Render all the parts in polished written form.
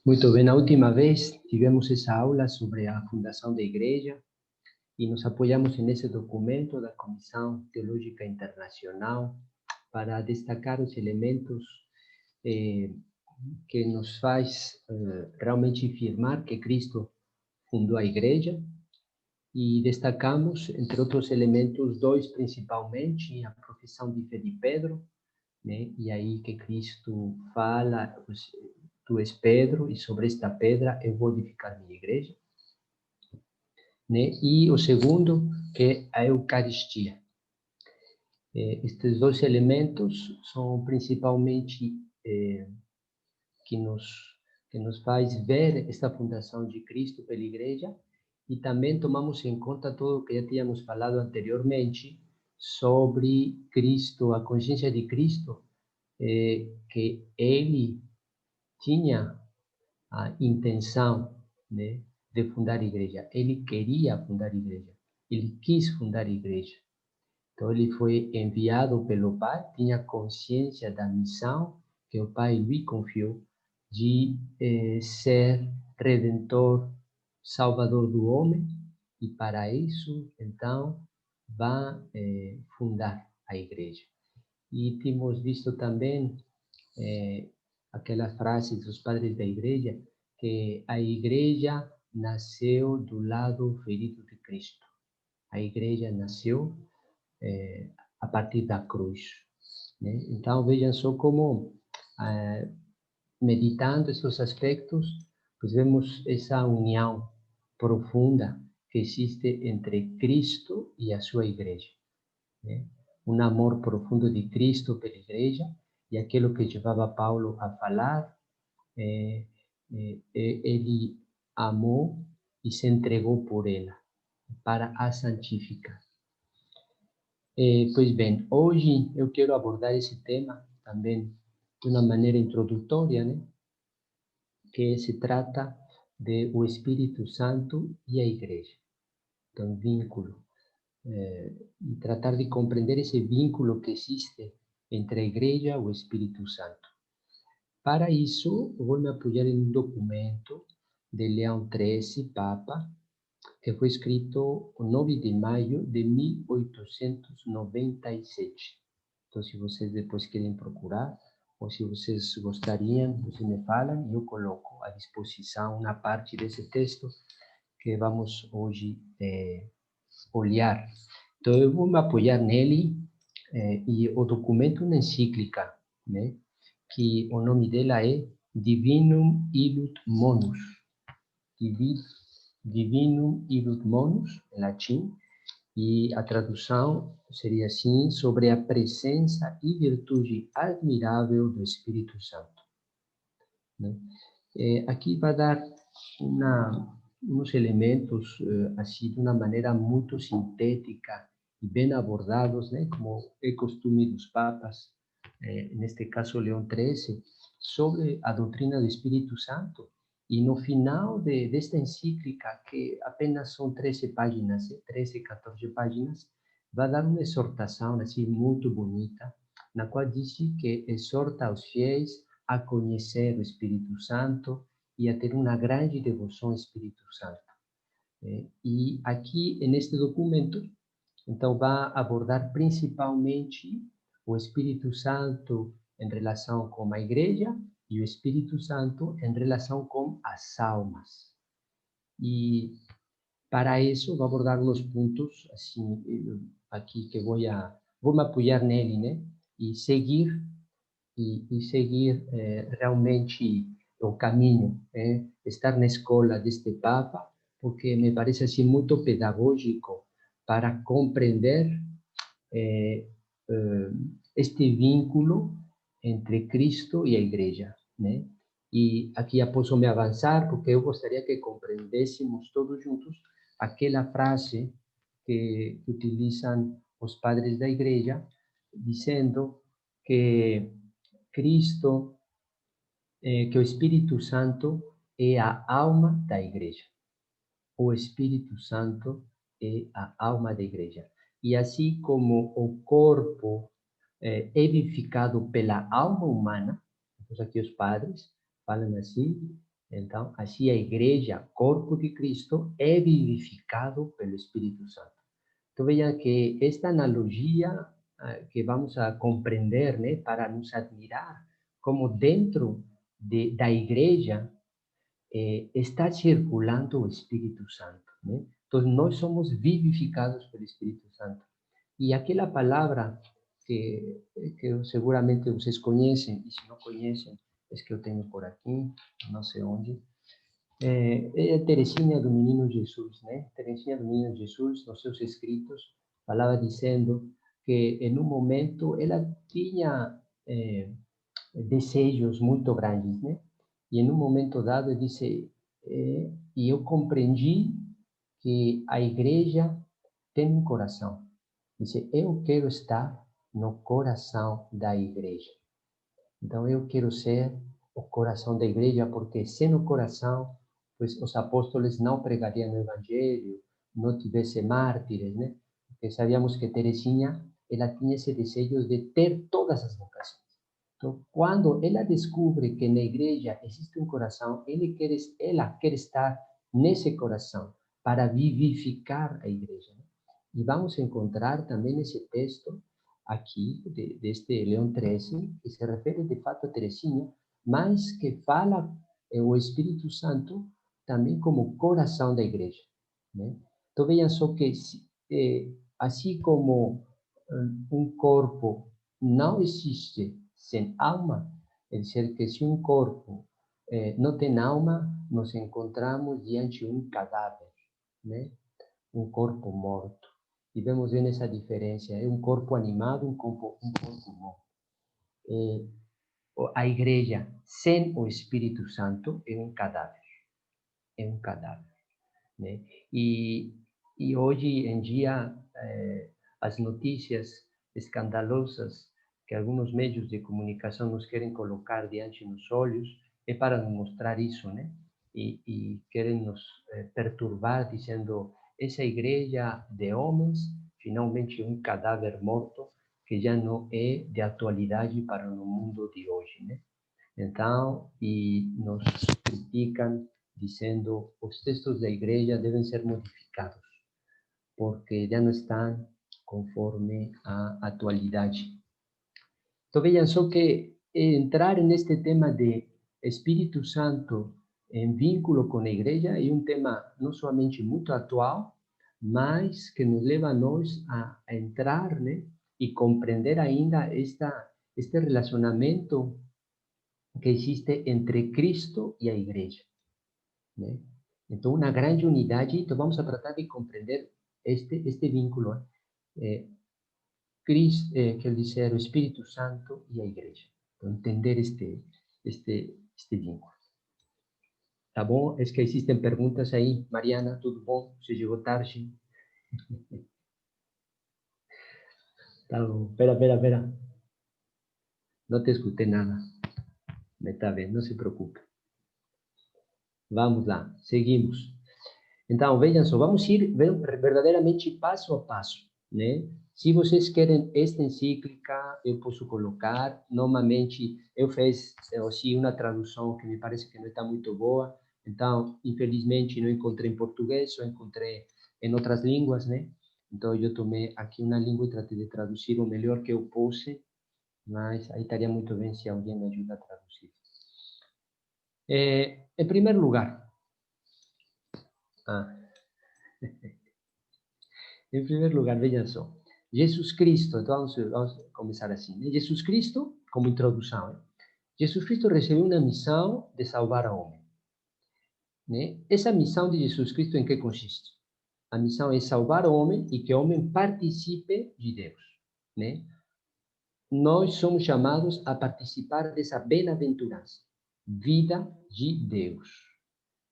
Muito bem, na última vez tivemos essa aula sobre a fundação da igreja e nos apoiamos nesse documento da Comissão Teológica Internacional para destacar os elementos que nos faz realmente afirmar que Cristo fundou a igreja e destacamos, entre outros elementos, dois principalmente: a profissão de fé de Pedro, né? E aí que Cristo fala: tu és Pedro, e sobre esta pedra eu vou edificar minha igreja, né? E o segundo, que é a Eucaristia. Estes dois elementos são principalmente que nos faz ver esta fundação de Cristo pela igreja, e também tomamos em conta tudo o que já tínhamos falado anteriormente sobre Cristo, a consciência de Cristo, que ele tinha a intenção, né, de fundar a igreja. Ele queria fundar a igreja. Ele quis fundar a igreja. Então, ele foi enviado pelo Pai, tinha consciência da missão que o Pai lhe confiou de ser redentor, salvador do homem, e para isso, então, vai fundar a igreja. E temos visto também aquela frase dos padres da igreja, que a igreja nasceu do lado ferido de Cristo. A igreja nasceu a partir da cruz, né? Então, vejam só como, meditando esses aspectos, pues vemos essa união profunda que existe entre Cristo e a sua igreja, né? Um amor profundo de Cristo pela igreja, e aquilo que levava Paulo a falar, ele amou e se entregou por ela, para a santificar. Pois bem, hoje eu quero abordar esse tema também de uma maneira introdutória, né? Que se trata de o Espírito Santo e a Igreja. Então, vínculo. E tratar de compreender esse vínculo que existe entre a Igreja e o Espírito Santo. Para isso, vou me apoiar em um documento de Leão XIII, Papa, que foi escrito no 9 de maio de 1897. Então, se vocês depois querem procurar, ou se vocês gostariam, vocês me falam, e eu coloco à disposição uma parte desse texto que vamos hoje olhar. Então, eu vou me apoiar nele, e o documento é uma encíclica, né? Que o nome dela é Divinum Illud Monus. Divinum Illud Monus, em latim, e a tradução seria assim: sobre a presença e virtude admirável do Espírito Santo, né? Aqui vai dar uns elementos, assim, de uma maneira muito sintética e bem abordados, né, como é costume dos papas, neste caso Leão XIII, sobre a doutrina do Espírito Santo. E no final desta encíclica, que apenas são 13 páginas, 13, 14 páginas, vai dar uma exortação assim muito bonita, na qual diz que exorta os fiéis a conhecer o Espírito Santo e a ter uma grande devoção ao Espírito Santo. E aqui, neste documento, então, vai abordar principalmente o Espírito Santo em relação com a igreja e o Espírito Santo em relação com as almas. E para isso, vou abordar uns pontos assim aqui que vou me apoiar nele, né? E seguir realmente o caminho, estar na escola deste Papa, porque me parece assim muito pedagógico para compreender este vínculo entre Cristo e a Igreja, né? E aqui já posso me avançar, porque eu gostaria que compreendêssemos todos juntos aquela frase que utilizam os padres da Igreja, dizendo que Cristo, que o Espírito Santo é a alma da igreja. O Espírito Santo é a alma da igreja. E assim como o corpo é edificado pela alma humana, então aqui os padres falam assim. Então, assim a igreja, corpo de Cristo, é vivificado pelo Espírito Santo. Então, vejam que esta analogia que vamos a compreender, né, para nos admirar, como dentro da igreja está circulando o Espírito Santo, né? Então, nós somos vivificados pelo Espírito Santo. E aquela palavra que seguramente vocês conhecem, e se não conhecem, é que eu tenho por aqui, não sei onde, é Teresinha do Menino Jesus, né? Teresinha do Menino Jesus, nos seus escritos, falava dizendo que, em um momento, ela tinha desejos muito grandes, né? E, em um momento dado, disse, e eu compreendi que a igreja tem um coração. Disse, eu quero estar no coração da igreja. Então, eu quero ser o coração da igreja, porque sem o coração, pois os apóstolos não pregariam o evangelho, não tivesse mártires, né? Porque sabíamos que Teresinha, ela tinha esse desejo de ter todas as vocações. Então, quando ela descobre que na igreja existe um coração, ela quer estar nesse coração para vivificar a igreja, né? E vamos encontrar também esse texto aqui, deste Leão XIII, que se refere de fato a Teresinha, mas que fala o Espírito Santo também como coração da igreja, né? Então, vejam só que, assim como um corpo não existe sem alma, é dizer, que se um corpo não tem alma, nos encontramos diante de um cadáver, né? Um corpo morto. E vemos bem essa diferença, é um corpo animado, um corpo morto. A igreja sem o Espírito Santo é um cadáver, né? E hoje em dia, as notícias escandalosas que alguns meios de comunicação nos querem colocar diante dos olhos é para nos mostrar isso, né? E querem nos perturbar dizendo essa igreja de homens finalmente é um cadáver morto que já não é de atualidade para o mundo de hoje, né? Então, e nos criticam dizendo os textos da igreja devem ser modificados porque já não estão conforme a atualidade. Então, vejam só que entrar neste tema de Espírito Santo em vínculo com a igreja é um tema não somente muito atual, mas que nos leva a nós a entrar, né, e compreender ainda este relacionamento que existe entre Cristo e a igreja, né? Então, uma grande unidade. Então, vamos a tratar de compreender este vínculo, Cristo, quer dizer, o Espírito Santo e a igreja. Então, entender este vínculo. Tá bom? É que existem perguntas aí. Mariana, tudo bom? Você chegou tarde? Tá bom. Espera. Não te escutei nada. Me está bem, não se preocupe. Vamos lá, seguimos. Então, vejam só, vamos ir verdadeiramente passo a passo, né? Se vocês querem esta encíclica, eu posso colocar. Normalmente, eu fiz assim, uma tradução que me parece que não está muito boa. Então, infelizmente, não encontrei em português, só encontrei em outras línguas, né? Então, eu tomei aqui uma língua e tratei de traduzir o melhor que eu pude, mas aí estaria muito bem se alguém me ajuda a traduzir. Em primeiro lugar, em primeiro lugar, vejam só. Jesus Cristo, então vamos começar assim, né? Jesus Cristo, como introdução, né? Jesus Cristo recebeu uma missão de salvar o homem, né? Essa missão de Jesus Cristo em que consiste? A missão é salvar o homem e que o homem participe de Deus, né? Nós somos chamados a participar dessa bem-aventurança, vida de Deus,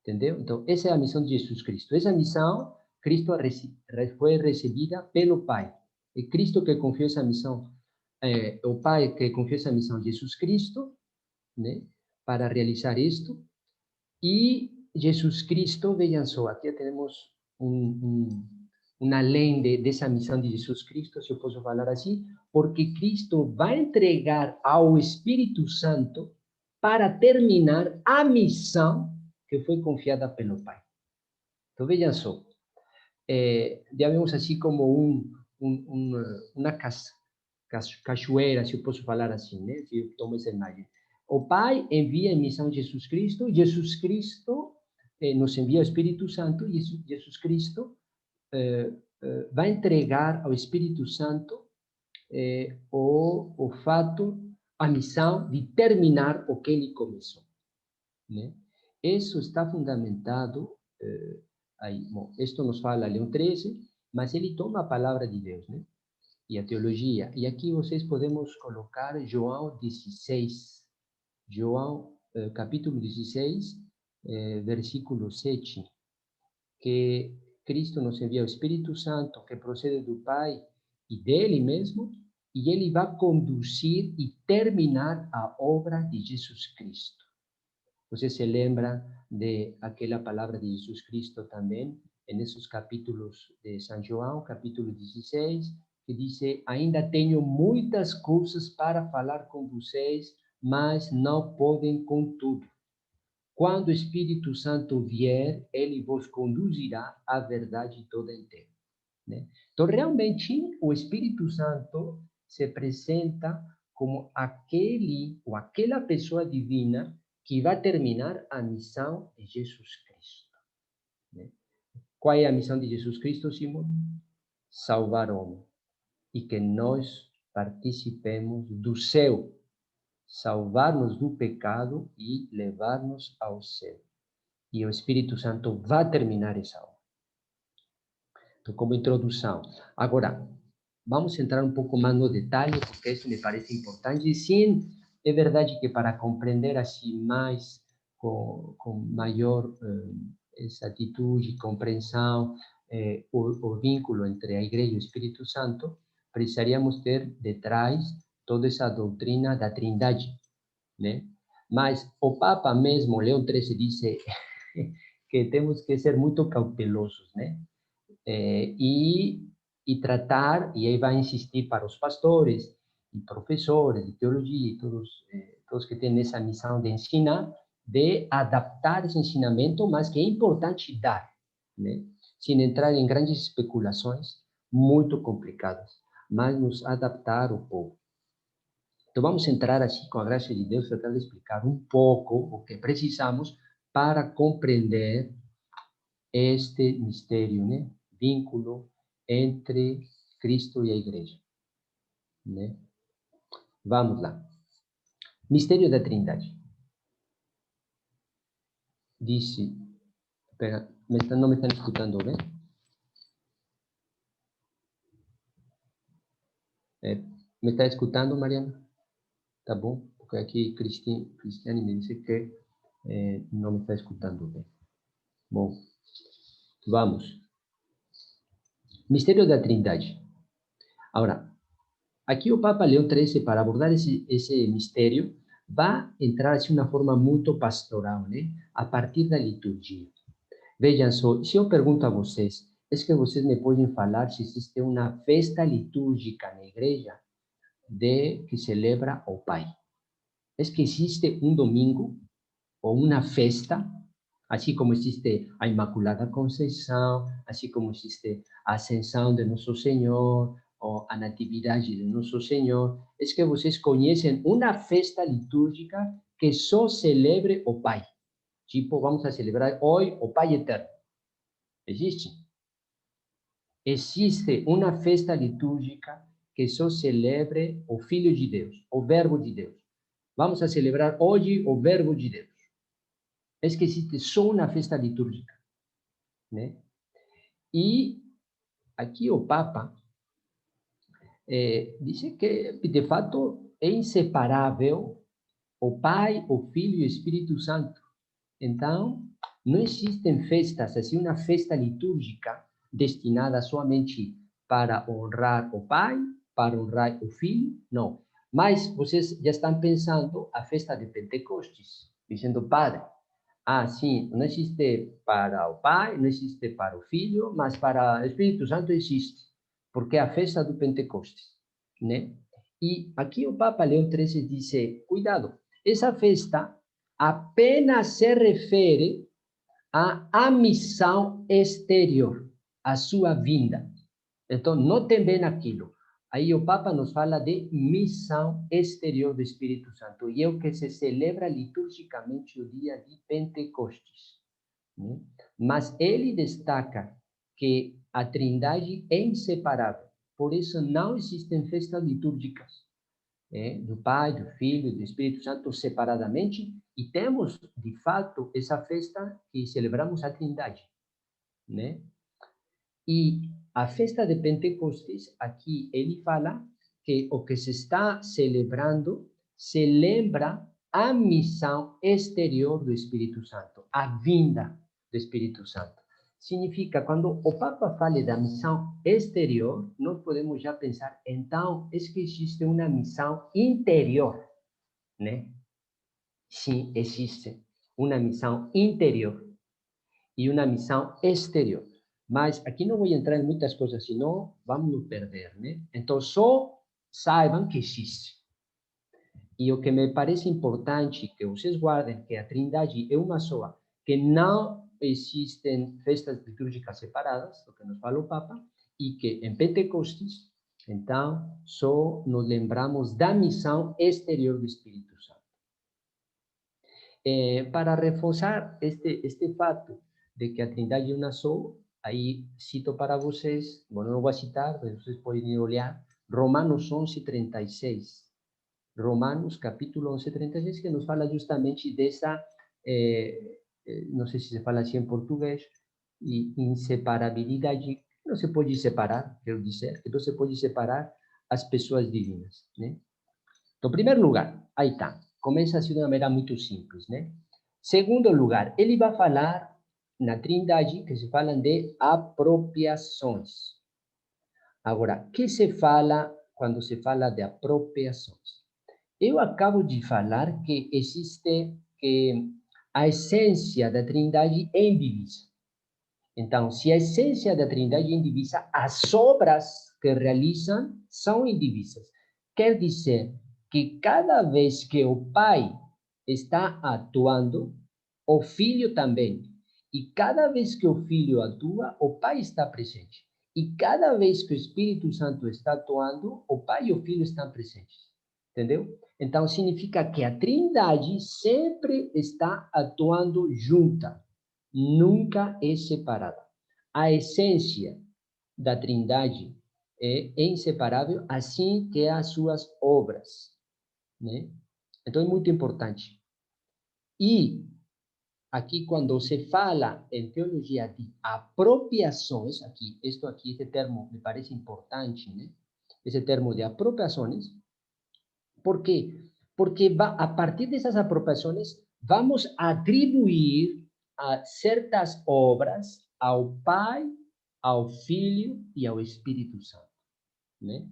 entendeu? Então, essa é a missão de Jesus Cristo. Essa missão, Cristo foi recebida pelo Pai. É Cristo que confiou essa missão, o Pai que confiou essa missão a Jesus Cristo, né, para realizar isto. E Jesus Cristo, vejam só, aqui temos uma além dessa missão de Jesus Cristo, se eu posso falar assim, porque Cristo vai entregar ao Espírito Santo para terminar a missão que foi confiada pelo Pai. Então, vejam só, já vemos assim como uma cachoeira, se eu posso falar assim, né? Se eu tomo essa imagem. O Pai envia em missão Jesus Cristo nos envia o Espírito Santo, e Jesus Cristo vai entregar ao Espírito Santo o fato, a missão de terminar o que ele começou, né? Isso está fundamentado aí. Bom, isto nos fala Leão 13, mas ele toma a palavra de Deus, né? E a teologia. E aqui vocês podemos colocar João 16. João, capítulo 16, versículo 7, que Cristo nos envia o Espírito Santo, que procede do Pai e dele mesmo, e ele vai conduzir e terminar a obra de Jesus Cristo. Você se lembra de aquela palavra de Jesus Cristo também, nesses capítulos de São João, capítulo 16, que diz: ainda tenho muitas coisas para falar com vocês, mas não podem contudo. Quando o Espírito Santo vier, ele vos conduzirá à verdade toda inteira, né? Então, realmente, o Espírito Santo se apresenta como aquele ou aquela pessoa divina que vai terminar a missão de Jesus Cristo, né? Qual é a missão de Jesus Cristo, Simão? Salvar o homem, e que nós participemos do céu, salvar-nos do pecado e levar-nos ao céu. E o Espírito Santo vai terminar essa obra. Então, como introdução. Agora, vamos entrar um pouco mais no detalhe, porque isso me parece importante. E sim, é verdade que para compreender assim mais, com maior exatitude, compreensão, o vínculo entre a Igreja e o Espírito Santo, precisaríamos ter detrás toda essa doutrina da Trindade, né? Mas o Papa mesmo, Leão 13, disse que temos que ser muito cautelosos, né? E tratar, e aí vai insistir para os pastores e professores de teologia e todos que têm essa missão de ensinar, de adaptar esse ensinamento, mas que é importante dar, né? Sem entrar em grandes especulações muito complicadas, mas nos adaptar ao povo. Então, vamos entrar assim, com a graça de Deus, tratar de explicar um pouco o que precisamos para compreender este mistério, né? Vínculo entre Cristo e a Igreja, né? Vamos lá. Mistério da Trindade. Disse, espera, não me estão escutando bem? Me está escutando, Mariana? Tá bom? Porque aqui Cristiane me disse que não me está escutando bem. Bom, vamos. Mistério da Trindade. Agora, aqui o Papa Leão XIII, para abordar esse mistério, vai entrar assim de uma forma muito pastoral, né? A partir da liturgia. Vejam só, se eu pergunto a vocês, é que vocês me podem falar se existe uma festa litúrgica na igreja que celebra o Pai? É que existe um domingo ou uma festa, assim como existe a Imaculada Conceição, assim como existe a Ascensão de Nosso Senhor, ou a Natividade de Nosso Senhor, é que vocês conhecem uma festa litúrgica que só celebre o Pai. Tipo, vamos a celebrar hoje o Pai Eterno. Existe? Existe uma festa litúrgica que só celebre o Filho de Deus, o Verbo de Deus. Vamos a celebrar hoje o Verbo de Deus. É que existe só uma festa litúrgica, né? E aqui o Papa diz que, de fato, é inseparável o Pai, o Filho e o Espírito Santo. Então, não existem festas, assim, uma festa litúrgica destinada somente para honrar o Pai, para honrar o Filho, não. Mas vocês já estão pensando a festa de Pentecostes, dizendo, Padre, sim, não existe para o Pai, não existe para o Filho, mas para o Espírito Santo existe, porque é a festa do Pentecostes, né? E aqui o Papa Leão XIII diz, cuidado, essa festa apenas se refere à missão exterior, à sua vinda. Então, notem bem aquilo. Aí o Papa nos fala de missão exterior do Espírito Santo, e é o que se celebra liturgicamente o dia de Pentecostes. Né? Mas ele destaca que a Trindade é inseparável, por isso não existem festas litúrgicas do Pai, do Filho e do Espírito Santo separadamente, e temos, de fato, essa festa que celebramos a Trindade, né? E a festa de Pentecostes, aqui ele fala que o que se está celebrando se lembra a missão exterior do Espírito Santo, a vinda do Espírito Santo. Significa, quando o Papa fala da missão exterior, nós podemos já pensar, então, é que existe uma missão interior, né? Sim, existe uma missão interior e uma missão exterior. Mas aqui não vou entrar em muitas coisas, senão vamos nos perder, né? Então, só saibam que existe. E o que me parece importante que vocês guardem que a Trindade é uma só, que não existem festas litúrgicas separadas, o que nos fala o Papa, e que em Pentecostes, então, só nos lembramos da missão exterior do Espírito Santo. Para reforçar este fato de que a Trindade é uma só, aí cito para vocês, bueno, não vou citar, mas vocês podem olhar, Romanos 11:36. Romanos, capítulo 11:36, que nos fala justamente dessa, não sei se se fala assim em português, inseparabilidade. Não se pode separar, quero dizer, que não se pode separar as pessoas divinas, né? Então, em primeiro lugar, aí está, começa assim de uma maneira muito simples, né? Segundo lugar, ele vai falar na Trindade, que se falam de apropriações. Agora, o que se fala quando se fala de apropriações? Eu acabo de falar que existe que a essência da Trindade é indivisa. Então, se a essência da Trindade é indivisa, as obras que realizam são indivisas. Quer dizer que cada vez que o Pai está atuando, o Filho também. E cada vez que o Filho atua, o Pai está presente. E cada vez que o Espírito Santo está atuando, o Pai e o Filho estão presentes. Entendeu? Então, significa que a Trindade sempre está atuando junta, nunca é separada. A essência da Trindade é inseparável, assim que as suas obras, né? Então, é muito importante. E aqui, quando se fala em teologia de apropriações, aqui, esse termo me parece importante, né? Esse termo de apropriações. ¿Por quê? Porque a partir dessas apropriações, vamos atribuir certas obras ao Pai, ao Filho e ao Espírito Santo, né?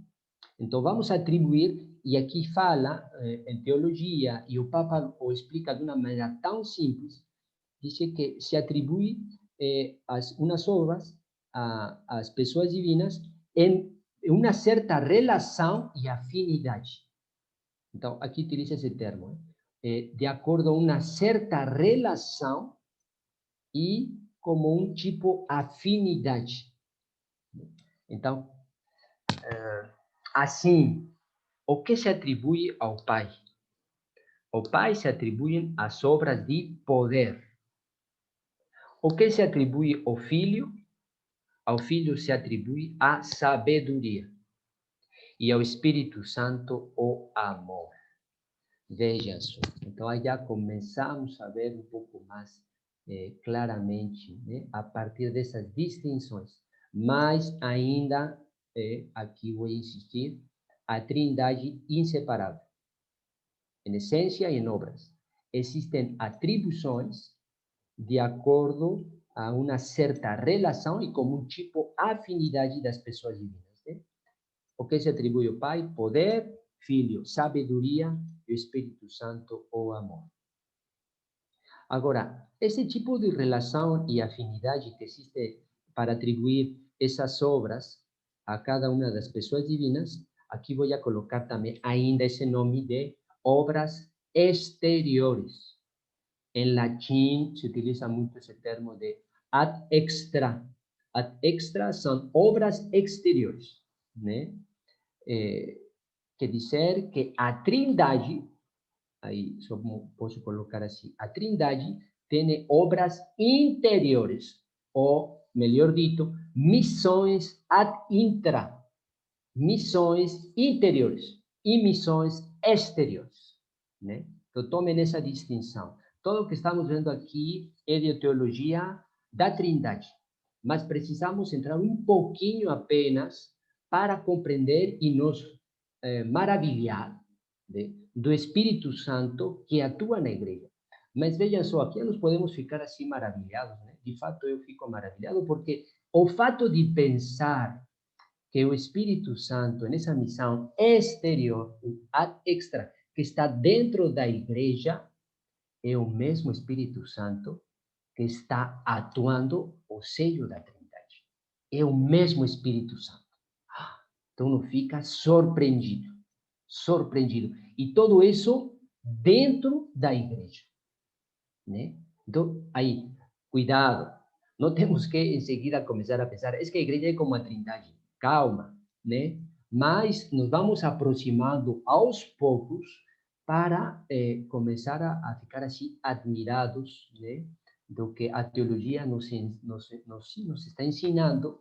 Então, vamos atribuir, e aqui fala em teologia, e o Papa o explica de uma maneira tão simples, diz que se atribui umas obras às pessoas divinas em uma certa relação e afinidade. Então, aqui utiliza esse termo, de acordo a uma certa relação e como um tipo afinidade. Então, assim, o que se atribui ao Pai? Ao Pai se atribuem as obras de poder. O que se atribui ao Filho? Ao Filho se atribui a sabedoria. E ao Espírito Santo, o amor. Vejam só. Então, aí já começamos a ver um pouco mais claramente, né, a partir dessas distinções. Mas ainda, aqui vou insistir, a Trindade inseparável. Em essência e em obras. Existem atribuições de acordo a uma certa relação e como um tipo afinidade das pessoas divinas. Né? O que se atribui ao Pai? Poder, Filho, sabedoria, e o Espírito Santo, o amor. Agora, esse tipo de relação e afinidade que existe para atribuir essas obras a cada uma das pessoas divinas, aqui vou colocar também ainda esse nome de obras exteriores. En latín se utiliza mucho ese termo de ad extra. Ad extra são obras exteriores, né? Quer dizer que a Trindade, aí só posso colocar assim, a Trindade tem obras interiores, ou, melhor dito, missões ad intra, missões interiores e missões exteriores, né? Então, tomem essa distinção. Tudo o que estamos vendo aqui é de teologia da Trindade, mas precisamos entrar um pouquinho apenas para compreender e nos maravilhar, né, do Espírito Santo que atua na igreja. Mas vejam só, aqui nós podemos ficar assim maravilhados, né? De fato, eu fico maravilhado porque o fato de pensar que o Espírito Santo, nessa missão exterior, ad extra, que está dentro da igreja, é o mesmo Espírito Santo que está atuando o seio da Trindade. É o mesmo Espírito Santo. Então não fica surpreendido. Surpreendido. E tudo isso dentro da igreja, né? Então, aí, cuidado. Não temos que, em seguida, começar a pensar, é que a igreja é como a Trindade. Calma, né? Mas nos vamos aproximando aos poucos para começar a ficar assim admirados, né? Do que a teologia nos está ensinando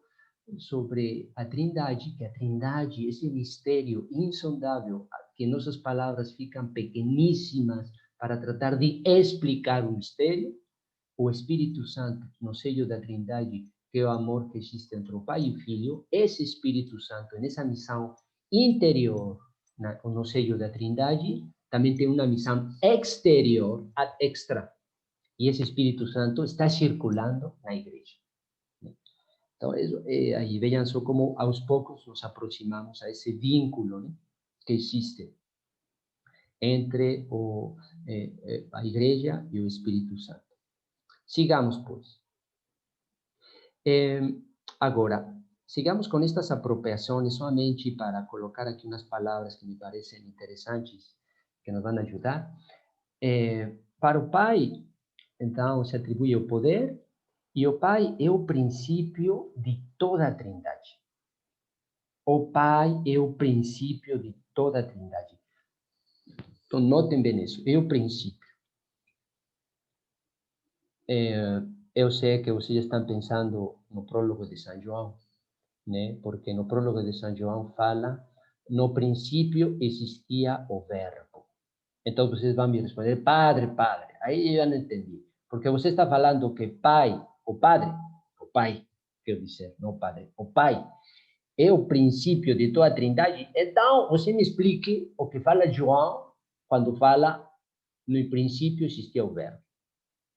sobre a Trindade, que a Trindade, esse mistério insondável, que nossas palavras ficam pequeníssimas para tratar de explicar o mistério, o Espírito Santo, no seio da Trindade, que é o amor que existe entre o Pai e o Filho, esse Espírito Santo, nessa missão interior, no seio da Trindade, também tem uma missão exterior, ad extra, e esse Espírito Santo está circulando na igreja. Então, aí vejam só como aos poucos nos aproximamos a esse vínculo, né, que existe entre a igreja e o Espírito Santo. Sigamos, pois. Agora, sigamos com estas apropriações, somente para colocar aqui umas palavras que me parecem interessantes, que nos vão ajudar. Para o Pai, então, se atribui o poder, e o Pai é o princípio de toda a Trindade. O Pai é o princípio de toda a Trindade. Então, notem bem isso, é o princípio. Eu sei que vocês estão pensando no prólogo de São João, né? Porque no prólogo de São João fala, no princípio existia o verbo. Então, vocês vão me responder, padre, aí eu já não entendi. Porque você está falando que pai, o pai, quero dizer, não o padre, o pai, é o princípio de toda a Trindade. Então, você me explique o que fala João quando fala no princípio existia o verbo.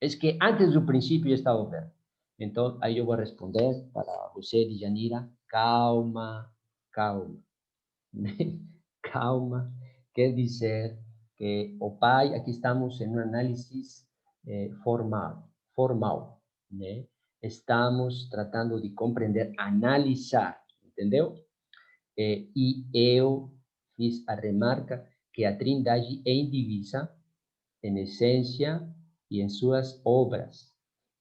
É que antes do princípio estava o verbo. Então, aí eu vou responder para você, Djanira, calma, calma. Calma, quer dizer que o Pai, aqui estamos em um análise formal, né? Estamos tratando de compreender, analisar, entendeu? E eu fiz a remarca que a Trindade é indivisa em essência e em suas obras.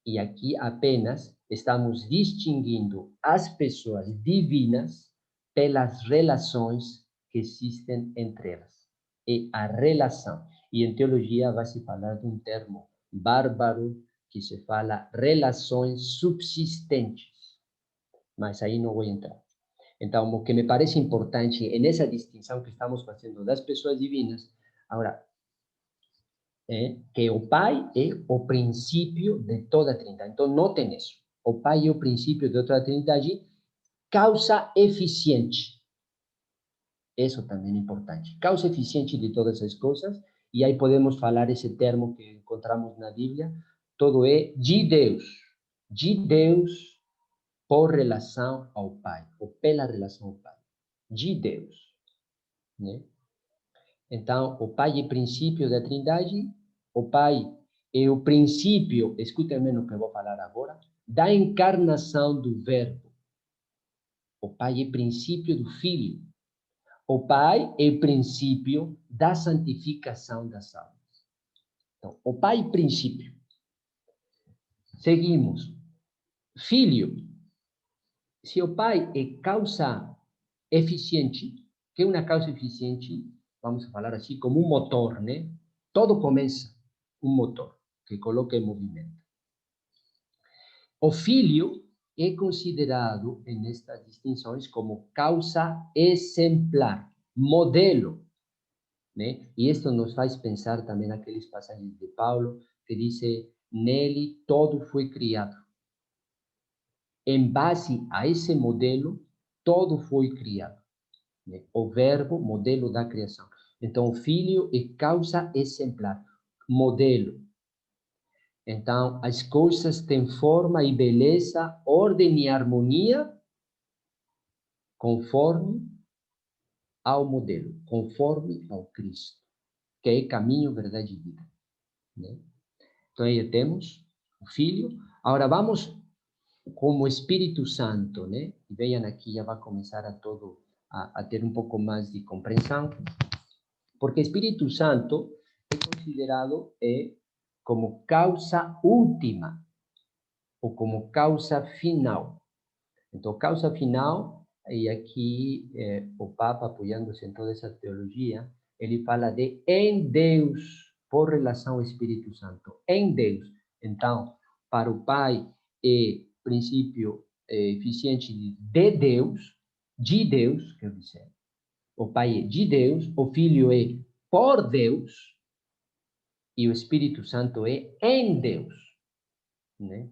E aqui apenas estamos distinguindo as pessoas divinas pelas relações que existem entre elas. É a relação. E em teologia vai se falar de um termo bárbaro que se fala relações subsistentes. Mas aí não vou entrar. Então, o que me parece importante é nessa distinção que estamos fazendo das pessoas divinas. Agora, que o Pai é o princípio de toda a Trindade. Então, notem isso. O Pai é o princípio de toda a Trindade, causa eficiente. Isso também é importante. Causa eficiente de todas as coisas, e aí podemos falar esse termo que encontramos na Bíblia, todo é de Deus. De Deus por relação ao Pai, ou pela relação ao Pai. De Deus. Né? Então, o Pai é princípio da Trindade, o Pai é o princípio, escutem bem o que eu vou falar agora, da encarnação do Verbo. O Pai é princípio do Filho. O Pai é princípio da santificação das almas. Então, o Pai, princípio. Seguimos. Filho. Se o Pai é causa eficiente, que é uma causa eficiente, vamos falar assim, como um motor, né? Todo começa um motor que coloca em movimento. O filho é considerado, nestas distinções, como causa exemplar, modelo, né? E isto nos faz pensar também naqueles passagens de Paulo, que diz, nele todo foi criado. Em base a esse modelo, todo foi criado. Né? O verbo, modelo da criação. Então, o filho é causa exemplar, modelo. Então, as coisas têm forma e beleza, ordem e harmonia, conforme ao modelo, conforme ao Cristo, que é caminho, verdade e vida. Né? Então, aí temos o Filho. Agora, vamos como Espírito Santo, né? Venham aqui, já vai começar a ter um pouco mais de compreensão, porque Espírito Santo é considerado como causa última, ou como causa final. Então, causa final, e aqui o Papa, apoiando-se em toda essa teologia, ele fala de em Deus, por relação ao Espírito Santo, em Deus. Então, para o Pai é princípio eficiente de Deus, quer dizer, o Pai é de Deus, o Filho é por Deus, e o Espírito Santo é em Deus, né?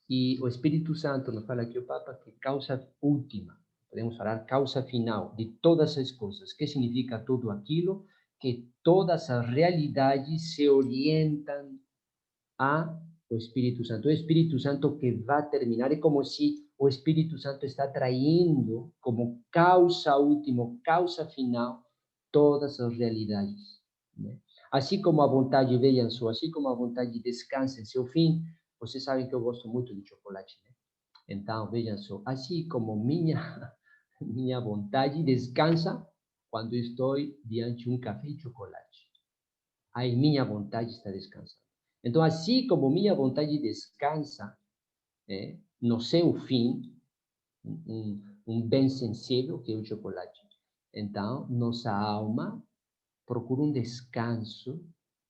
E o Espírito Santo nos fala aqui o Papa que causa última, podemos falar causa final de todas as coisas, que significa tudo aquilo que todas as realidades se orientam ao Espírito Santo. O Espírito Santo que vai terminar, é como se o Espírito Santo está traindo como causa última, causa final, todas as realidades. Né? Assim como a vontade, vejam só, assim como a vontade descansa em seu fim, vocês sabem que eu gosto muito de chocolate, né? Então, vejam só, assim como minha vontade descansa quando estou diante de um café e chocolate. Aí minha vontade está descansando. Então, assim como minha vontade descansa no seu fim, um bem sensível, que é o chocolate. Então, nossa alma procura um descanso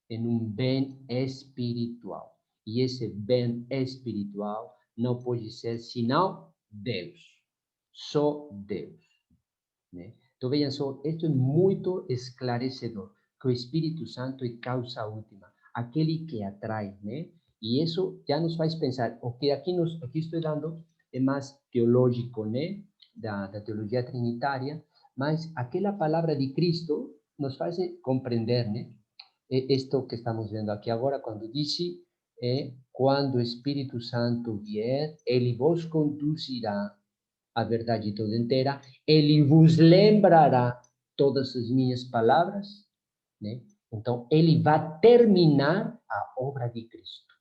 em um bem espiritual. E esse bem espiritual não pode ser senão Deus. Só Deus. Né? Então, vejam só, isto é muito esclarecedor, que o Espírito Santo é causa última, aquele que atrai, né? E isso já nos faz pensar, o que aqui estou dando é mais teológico, né? Da teologia trinitária, mas aquela palavra de Cristo nos faz compreender, né? Isto que estamos vendo aqui agora, quando disse, quando o Espírito Santo vier, ele vos conduzirá a verdade toda inteira, ele vos lembrará todas as minhas palavras, né? Então, ele vai terminar a obra de Cristo.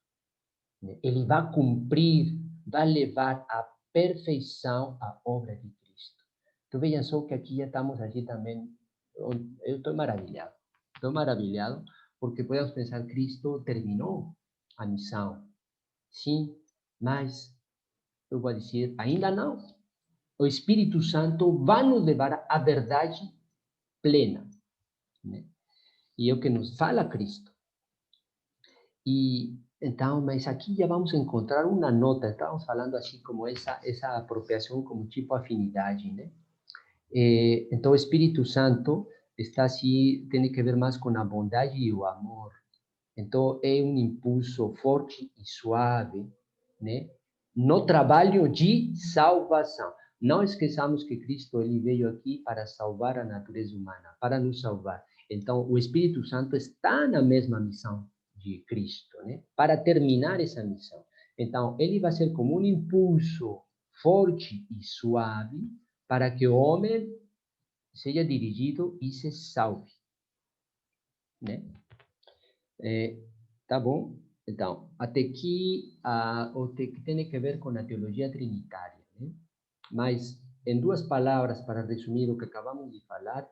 Né? Ele vai cumprir, vai levar à perfeição a obra de Cristo. Então, vejam só que aqui já estamos aqui também, eu estou maravilhado, porque podemos pensar, Cristo terminou a missão. Sim, mas eu vou dizer, ainda não. O Espírito Santo vai nos levar à verdade plena, né? E é o que nos fala Cristo. E então, mas aqui já vamos encontrar uma nota, estamos falando assim como essa apropriação como tipo afinidade, né? Então, o Espírito Santo está assim, tem que ver mais com a bondade e o amor. Então, é um impulso forte e suave, né? No trabalho de salvação. Não esqueçamos que Cristo ele veio aqui para salvar a natureza humana, para nos salvar. Então, o Espírito Santo está na mesma missão de Cristo, né? Para terminar essa missão. Então, ele vai ser como um impulso forte e suave para que o homem seja dirigido e se salve, né? Tá bom? Então, até aqui, o que tem a ver com a teologia trinitária, né? Mas, em duas palavras, para resumir o que acabamos de falar,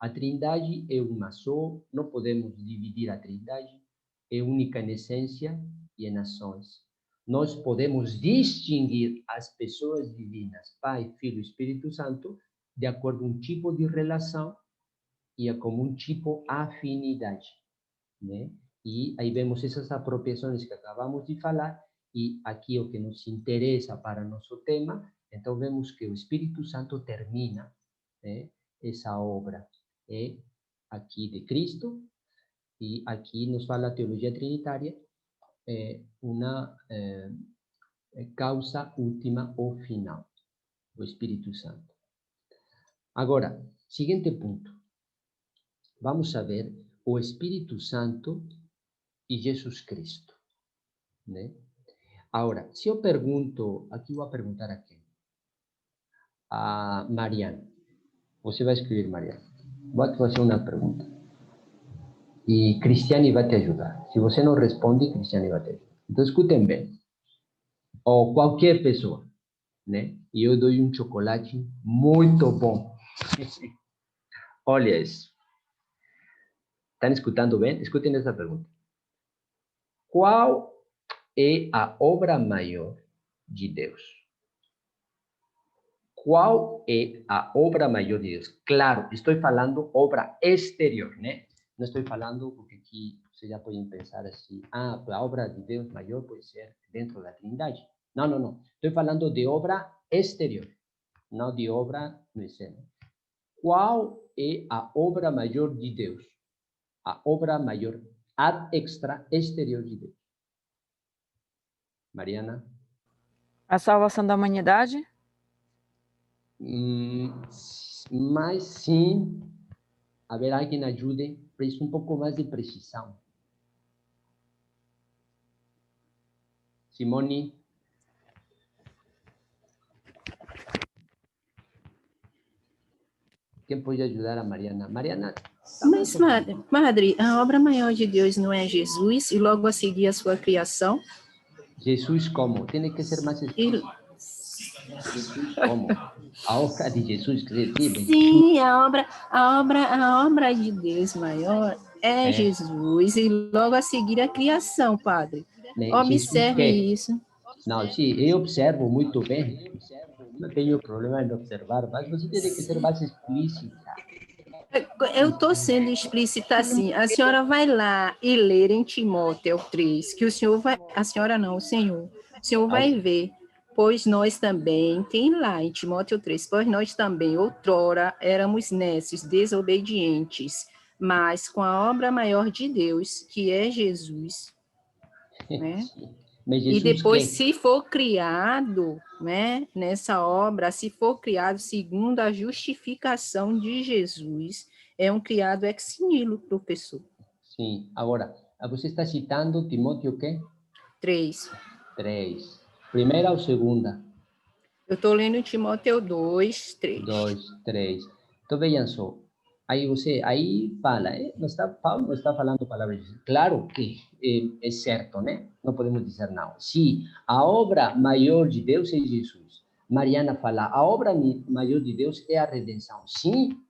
A Trindade é uma só, não podemos dividir a Trindade, é única em essência e em ações. Nós podemos distinguir as pessoas divinas, Pai, Filho e Espírito Santo, de acordo com um tipo de relação e como um tipo afinidade, né? E aí vemos essas apropriações que acabamos de falar, e aqui o que nos interessa para nosso tema, então vemos que o Espírito Santo termina, né, essa obra aqui de Cristo, e aqui nos fala a teologia trinitária, uma causa última ou final, o Espírito Santo. Agora, seguinte ponto. Vamos a ver o Espírito Santo e Jesus Cristo, né? Agora, se eu pergunto, aqui vou perguntar a quem? A Mariana. Você vai escrever, Mariana. Vou te fazer uma pergunta. E Cristiane vai te ajudar. Se você não responde, Cristiane vai te ajudar. Então, escutem bem. Ou qualquer pessoa, né? E eu dou um chocolate muito bom. Olha isso. Estão escutando bem? Escutem essa pergunta. Qual é a obra maior de Deus? Qual é a obra maior de Deus? Claro, estou falando obra exterior, né? Não estou falando porque aqui vocês já podem pensar assim, a obra de Deus maior pode ser dentro da Trindade. Não, não, não. Estou falando de obra exterior, não de obra no externo. Qual é a obra maior de Deus? A obra maior ad extra exterior de Deus. Mariana? A salvação da humanidade? Mas sim, haverá quem ajude para isso um pouco mais de precisão. Simone? Quem pode ajudar a Mariana? Mariana? Mas, madre, a obra maior de Deus não é Jesus e logo a seguir a sua criação? Jesus como? Tem que ser mais explícito. Jesus como? A obra de Jesus que recebe. Sim, a obra de Deus maior é Jesus e logo a seguir a criação, padre. Né? Observe isso. Não, sim, eu observo muito bem. Não tenho problema em observar, mas você tem que ser mais explícita. Eu estou sendo explícita assim. A senhora vai lá e ler em Timóteo 3, que o senhor vai... A senhora não, o senhor. O senhor vai ver. Pois nós também, tem lá em Timóteo 3, pois nós também, outrora, éramos nécios, desobedientes, mas com a obra maior de Deus, que é Jesus, né? Mas Jesus, e depois, se for criado, né, nessa obra, se for criado segundo a justificação de Jesus, é um criado ex nihilo, professor. Sim. Agora, você está citando Timóteo o quê? 3. 3. Primeira ou segunda? Eu estou lendo Timóteo 2, 3. 2, 3. Então, vejam só. Aí fala, Paulo não está falando palavras. Claro que é certo, né? Não podemos dizer não. Sim, a obra maior de Deus é Jesus. Mariana fala, a obra maior de Deus é a redenção. Sim.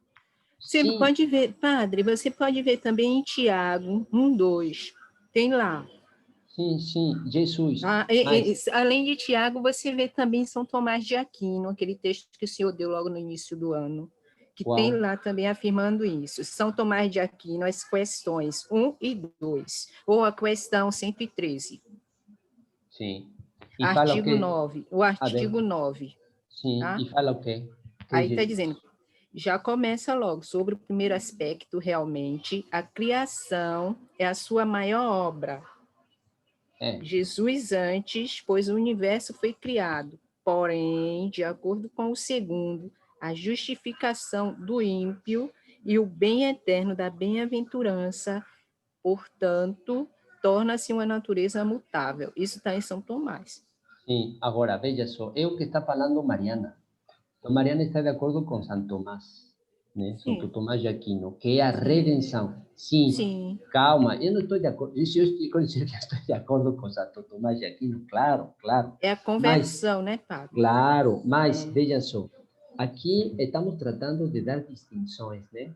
Você pode ver, padre, você pode ver também em Tiago 1, 2. Tem lá. Sim, Jesus. Além de Tiago, você vê também São Tomás de Aquino, aquele texto que o senhor deu logo no início do ano, que tem lá também afirmando isso. São Tomás de Aquino, as questões 1 e 2, ou a questão 113. Sim. E artigo 9, o artigo 9. Sim, tá? E fala o quê? Aí está dizendo, já começa logo, sobre o primeiro aspecto, realmente, a criação é a sua maior obra. Jesus antes, pois o universo foi criado, porém, de acordo com o segundo, a justificação do ímpio e o bem eterno da bem-aventurança, portanto, torna-se uma natureza mutável. Isso está em São Tomás. Sim, agora, veja só, é o que está falando Mariana. Então, Mariana está de acordo com São Tomás, né? Santo Tomás de Aquino, que é a redenção. Sim. Calma, eu não estou de acordo. Eu estou de acordo com Santo Tomás de Aquino, claro. É a conversão, né, Pablo? Claro, mas veja só, aqui estamos tratando de dar distinções, né?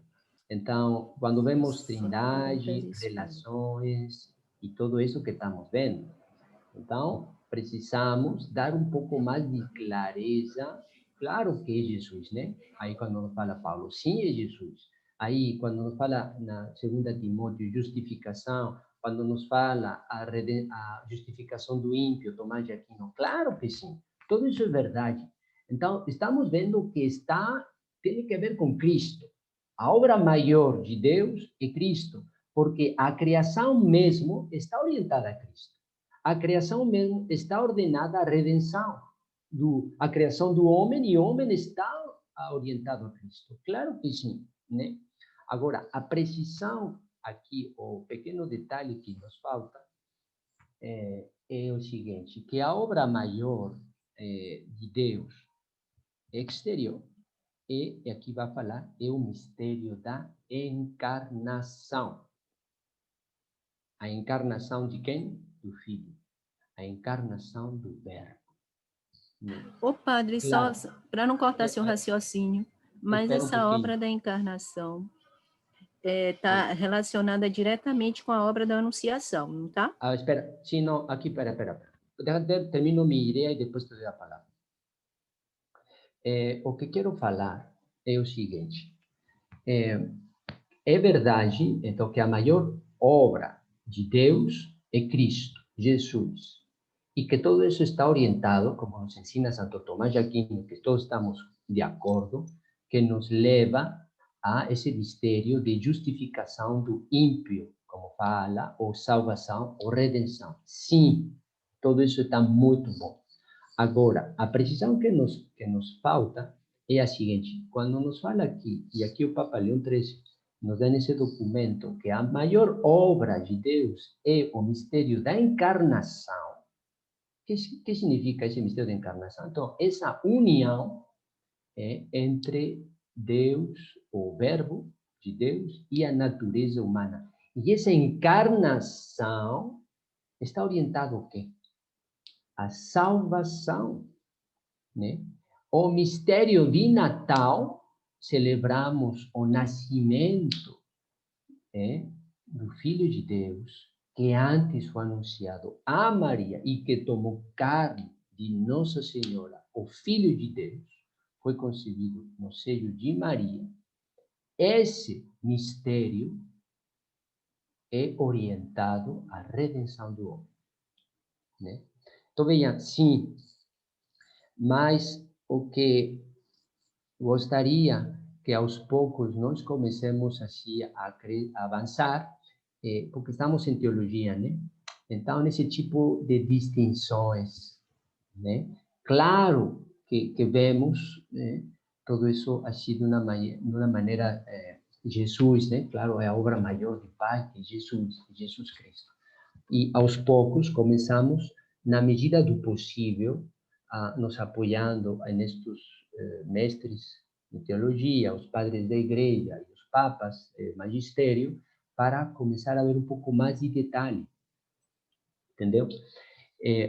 Então, quando vemos trindade, relações e tudo isso que estamos vendo. Então, precisamos dar um pouco mais de clareza. Claro que é Jesus, né? Aí quando nos fala Paulo, sim, é Jesus. Aí quando nos fala na 2 Timóteo, justificação, quando nos fala a justificação do ímpio, Tomás de Aquino, claro que sim. Tudo isso é verdade. Então, estamos vendo que tem que ver com Cristo. A obra maior de Deus é Cristo, porque a criação mesmo está orientada a Cristo. A criação mesmo está ordenada à redenção. A criação do homem, e o homem está orientado a Cristo. Claro que sim, né? Agora, a precisão aqui, o pequeno detalhe que nos falta, é o seguinte, que a obra maior de Deus exterior, e aqui vai falar, é o mistério da encarnação. A encarnação de quem? Do Filho. A encarnação do Verbo. Ô, padre, Claro. só para não cortar seu raciocínio, mas essa obra da encarnação está relacionada diretamente com a obra da Anunciação, não está? Espera, sim, não, aqui, espera. Termino minha ideia e depois te dou a palavra. O que quero falar é o seguinte. É verdade, então, que a maior obra de Deus é Cristo, Jesus. E que todo isso está orientado, como nos ensina Santo Tomás de Aquino, que todos estamos de acordo, que nos leva a esse mistério de justificação do ímpio, como fala, ou salvação, ou redenção. Sim, tudo isso está muito bom. Agora, a precisão que nos falta é a seguinte: quando nos fala aqui, e aqui o Papa Leão XIII nos dá nesse documento, que a maior obra de Deus é o mistério da encarnação. O que significa esse mistério da encarnação? Então, essa união entre Deus, o Verbo de Deus, e a natureza humana. E essa encarnação está orientada ao quê? A salvação, né? O mistério de Natal, celebramos o nascimento do Filho de Deus, que antes foi anunciado a Maria e que tomou carne de Nossa Senhora, o Filho de Deus, foi concebido no seio de Maria. Esse mistério é orientado à redenção do homem, né? Então, veja, sim, mas o que gostaria que aos poucos nós comecemos assim a avançar, porque estamos em teologia, né? Então, nesse tipo de distinções, né? Claro que vemos, né, tudo isso assim de uma maneira, Jesus, né? Claro, é a obra maior do Pai, que Jesus Cristo. E aos poucos começamos, na medida do possível, nos apoiando nestes mestres de teologia, os padres da igreja e os papas, magistério, para começar a ver um pouco mais de detalhe. Entendeu?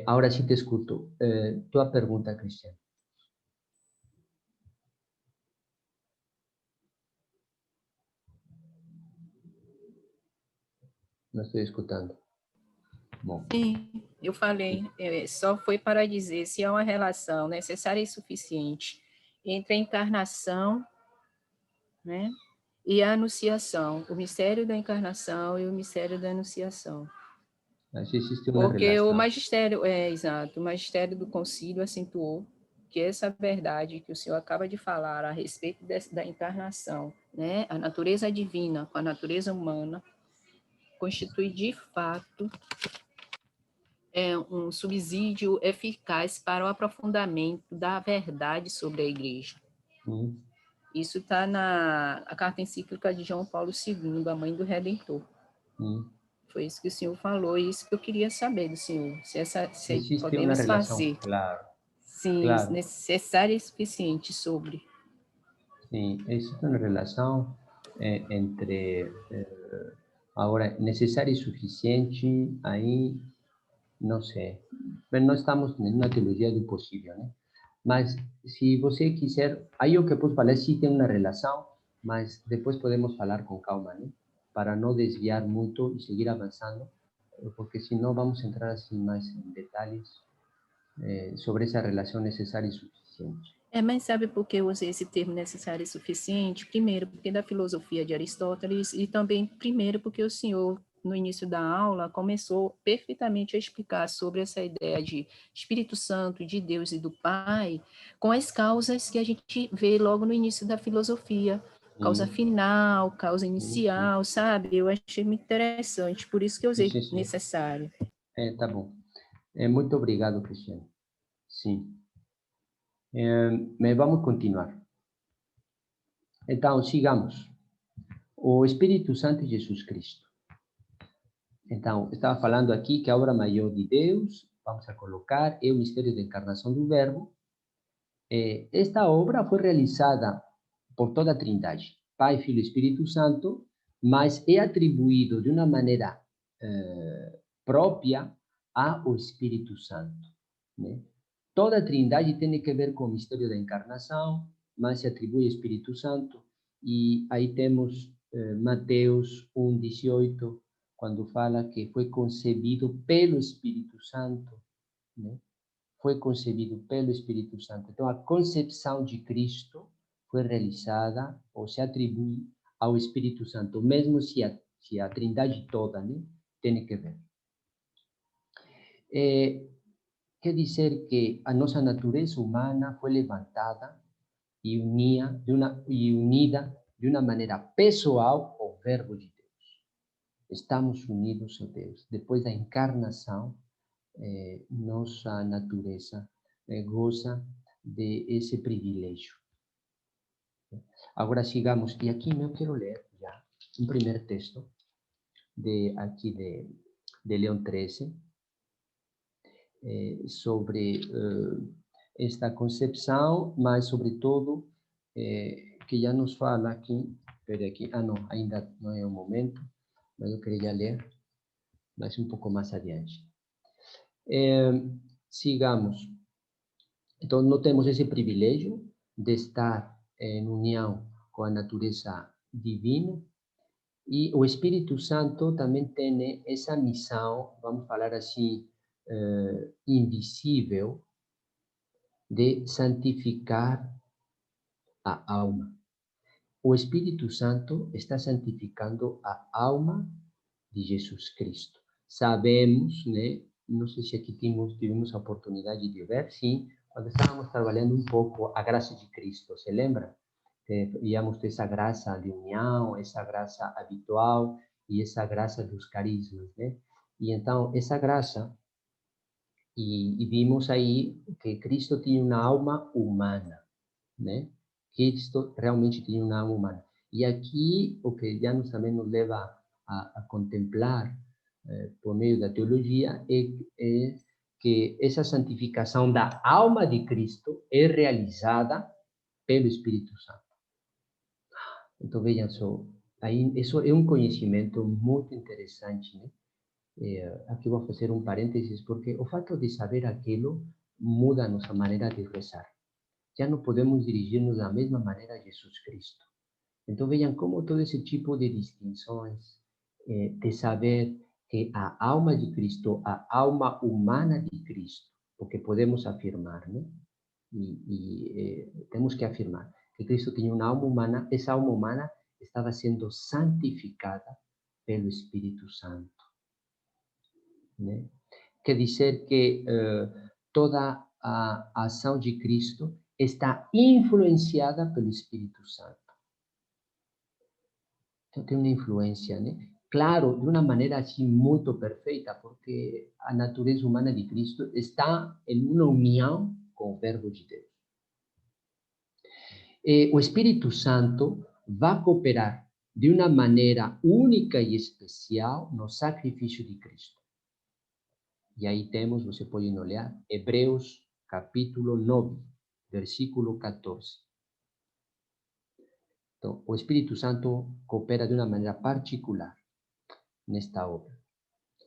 Agora sim te escuto. Tua pergunta, Cristiano. Não estou escutando. Bom. Sim, eu falei, só foi para dizer se há uma relação necessária e suficiente entre a encarnação, né, e a anunciação, o mistério da encarnação e o mistério da anunciação. Mas existe uma Porque relação. o magistério, exato, o magistério do concílio acentuou que essa verdade que o senhor acaba de falar a respeito da encarnação, né, a natureza divina com a natureza humana, constitui de fato um subsídio eficaz para o aprofundamento da verdade sobre a Igreja. Isso está na carta encíclica de João Paulo II, a Mãe do Redentor. Foi isso que o senhor falou, e isso que eu queria saber do senhor. Se podemos fazer, claro. sim, claro. necessária e suficiente sobre. Sim, existe uma relação entre... agora, necessária e suficiente, aí, não sei. Mas nós estamos na teologia do possível, né? Mas, se você quiser, aí o que eu posso falar, se tem uma relação, mas depois podemos falar com calma, né? Para não desviar muito e seguir avançando, porque senão vamos entrar assim mais em detalhes sobre essa relação necessária e suficiente. Mas sabe por que eu usei esse termo necessário e suficiente? Primeiro, porque da filosofia de Aristóteles, e também, primeiro, porque o senhor, no início da aula, começou perfeitamente a explicar sobre essa ideia de Espírito Santo, de Deus e do Pai, com as causas que a gente vê logo no início da filosofia. Causa final, causa inicial, sabe? Eu achei muito interessante, por isso que eu usei Sim. necessário. Tá bom. Muito obrigado, Cristiano. Sim. Mas vamos continuar. Então, sigamos. O Espírito Santo e Jesus Cristo. Então, estava falando aqui que a obra maior de Deus, vamos a colocar, é o mistério da encarnação do Verbo. Esta obra foi realizada por toda a Trindade, Pai, Filho e Espírito Santo, mas é atribuído de uma maneira própria ao Espírito Santo, né? Toda a Trindade tem que ver com o mistério da encarnação, mas se atribui ao Espírito Santo, e aí temos Mateus 1:18, quando fala que foi concebido pelo Espírito Santo, né? Foi concebido pelo Espírito Santo. Então, a concepção de Cristo foi realizada ou se atribui ao Espírito Santo, mesmo se a Trindade toda, né, tem que ver. Quer dizer que a nossa natureza humana foi levantada e unida de uma maneira pessoal ao Verbo de Deus. Estamos unidos a Deus. Depois da encarnação, nossa natureza goza de esse privilégio. Agora sigamos, e aqui eu quero ler já um primeiro texto de Leão 13, sobre esta concepção, mas sobretudo que já nos fala aqui, espere aqui, não, ainda não é o momento, mas eu queria ler, mas um pouco mais adiante. Sigamos. Então, não temos esse privilégio de estar em união com a natureza divina, e o Espírito Santo também tem essa missão, vamos falar assim, invisível, de santificar a alma. O Espírito Santo está santificando a alma de Jesus Cristo. Sabemos, né? Não sei se aqui tivemos a oportunidade de ver, sim, quando estávamos trabalhando um pouco a graça de Cristo, se lembra? Víamos essa graça de união, essa graça habitual e essa graça dos carismas, né? E então, essa graça, e vimos aí que Cristo tinha uma alma humana, né? Cristo realmente tinha uma alma humana. E aqui, o que já também nos leva a contemplar, por meio da teologia, é que essa santificação da alma de Cristo é realizada pelo Espírito Santo. Então, vejam só, aí, isso é um conhecimento muito interessante, né? Aqui vou fazer um parênteses, porque o fato de saber aquilo muda a nossa maneira de rezar. Já não podemos dirigir-nos da mesma maneira a Jesus Cristo. Então, vejam como todo esse tipo de distinções, de saber que a alma de Cristo, a alma humana de Cristo, porque podemos afirmar, né? Temos que afirmar que Cristo tinha uma alma humana, essa alma humana estava sendo santificada pelo Espírito Santo, né? Quer dizer que toda a ação de Cristo está influenciada pelo Espírito Santo. Então tem uma influência, né? Claro, de uma maneira assim muito perfeita, porque a natureza humana de Cristo está em uma união com o Verbo de Deus. O Espírito Santo vai cooperar de uma maneira única e especial no sacrifício de Cristo. E aí temos, você pode olhar, Hebreus capítulo 9, versículo 14. Então, o Espírito Santo coopera de uma maneira particular nesta obra.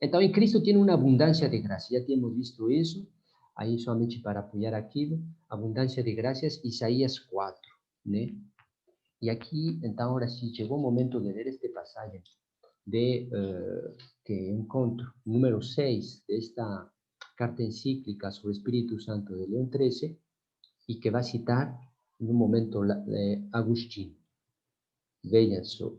Então, em Cristo tem uma abundância de graça. Já temos visto isso, aí somente para apoiar aquilo, abundância de graças, Isaías 4, né? E aqui, então, agora sim, chegou o momento de ler esta passagem que encontro, número 6, desta carta encíclica sobre o Espírito Santo de Leão XIII, e que vai citar, no momento, Agostinho. Vejam só.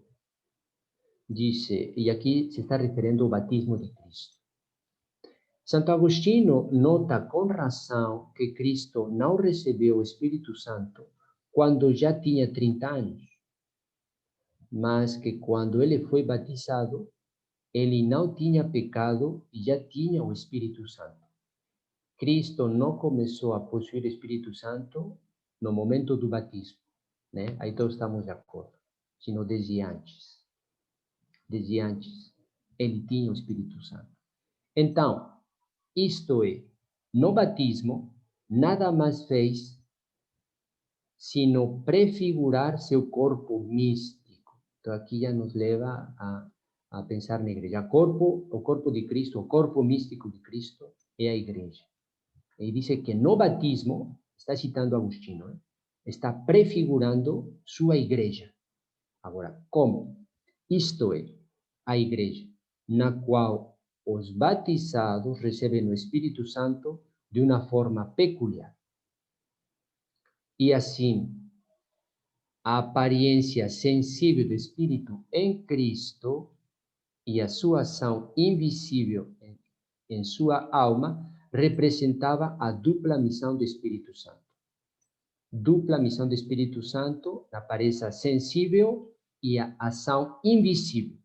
Diz, e aqui se está referindo ao batismo de Cristo. Santo Agostinho nota com razão que Cristo não recebeu o Espírito Santo quando já tinha 30 anos, mas que quando ele foi batizado, ele não tinha pecado e já tinha o Espírito Santo. Cristo não começou a possuir o Espírito Santo no momento do batismo, né? Aí todos estamos de acordo, sino desde antes. Desde antes, ele tinha o Espírito Santo. Então, isto é, no batismo, nada mais fez sino prefigurar seu corpo místico. Então, aqui já nos leva a pensar na igreja. O corpo de Cristo, o corpo místico de Cristo é a igreja. E diz que no batismo, está citando Agostinho, está prefigurando sua igreja. Agora, como? Isto é, a igreja, na qual os batizados recebem o Espírito Santo de uma forma peculiar. E assim, a aparência sensível do Espírito em Cristo e a sua ação invisível em sua alma representava a dupla missão do Espírito Santo. Dupla missão do Espírito Santo, a aparência sensível e a ação invisível.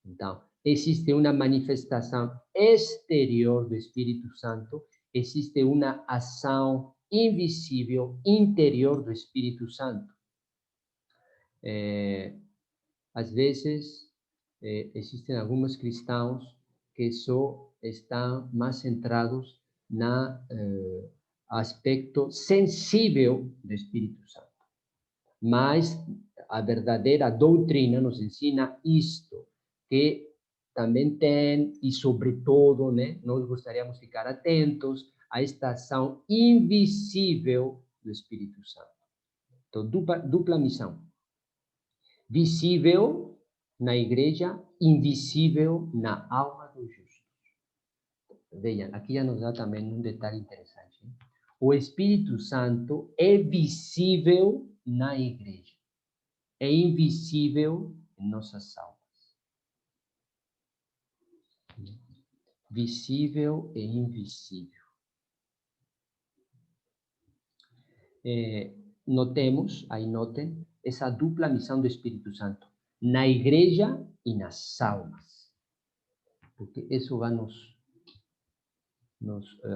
Então, existe uma manifestação exterior do Espírito Santo, existe uma ação invisível interior do Espírito Santo. Às vezes, existem alguns cristãos que só estão mais centrados no aspecto sensível do Espírito Santo. Mas a verdadeira doutrina nos ensina isto, que também tem, e sobretudo, né, nós gostaríamos de ficar atentos a esta ação invisível do Espírito Santo. Então, dupla missão. Visível na igreja, invisível na alma dos justos. Vejam, aqui já nos dá também um detalhe interessante. Hein? O Espírito Santo é visível na igreja. É invisível em nossas almas. Visível e invisível. Notemos, aí notem, essa dupla missão do Espírito Santo na igreja e nas almas. Porque isso vai nos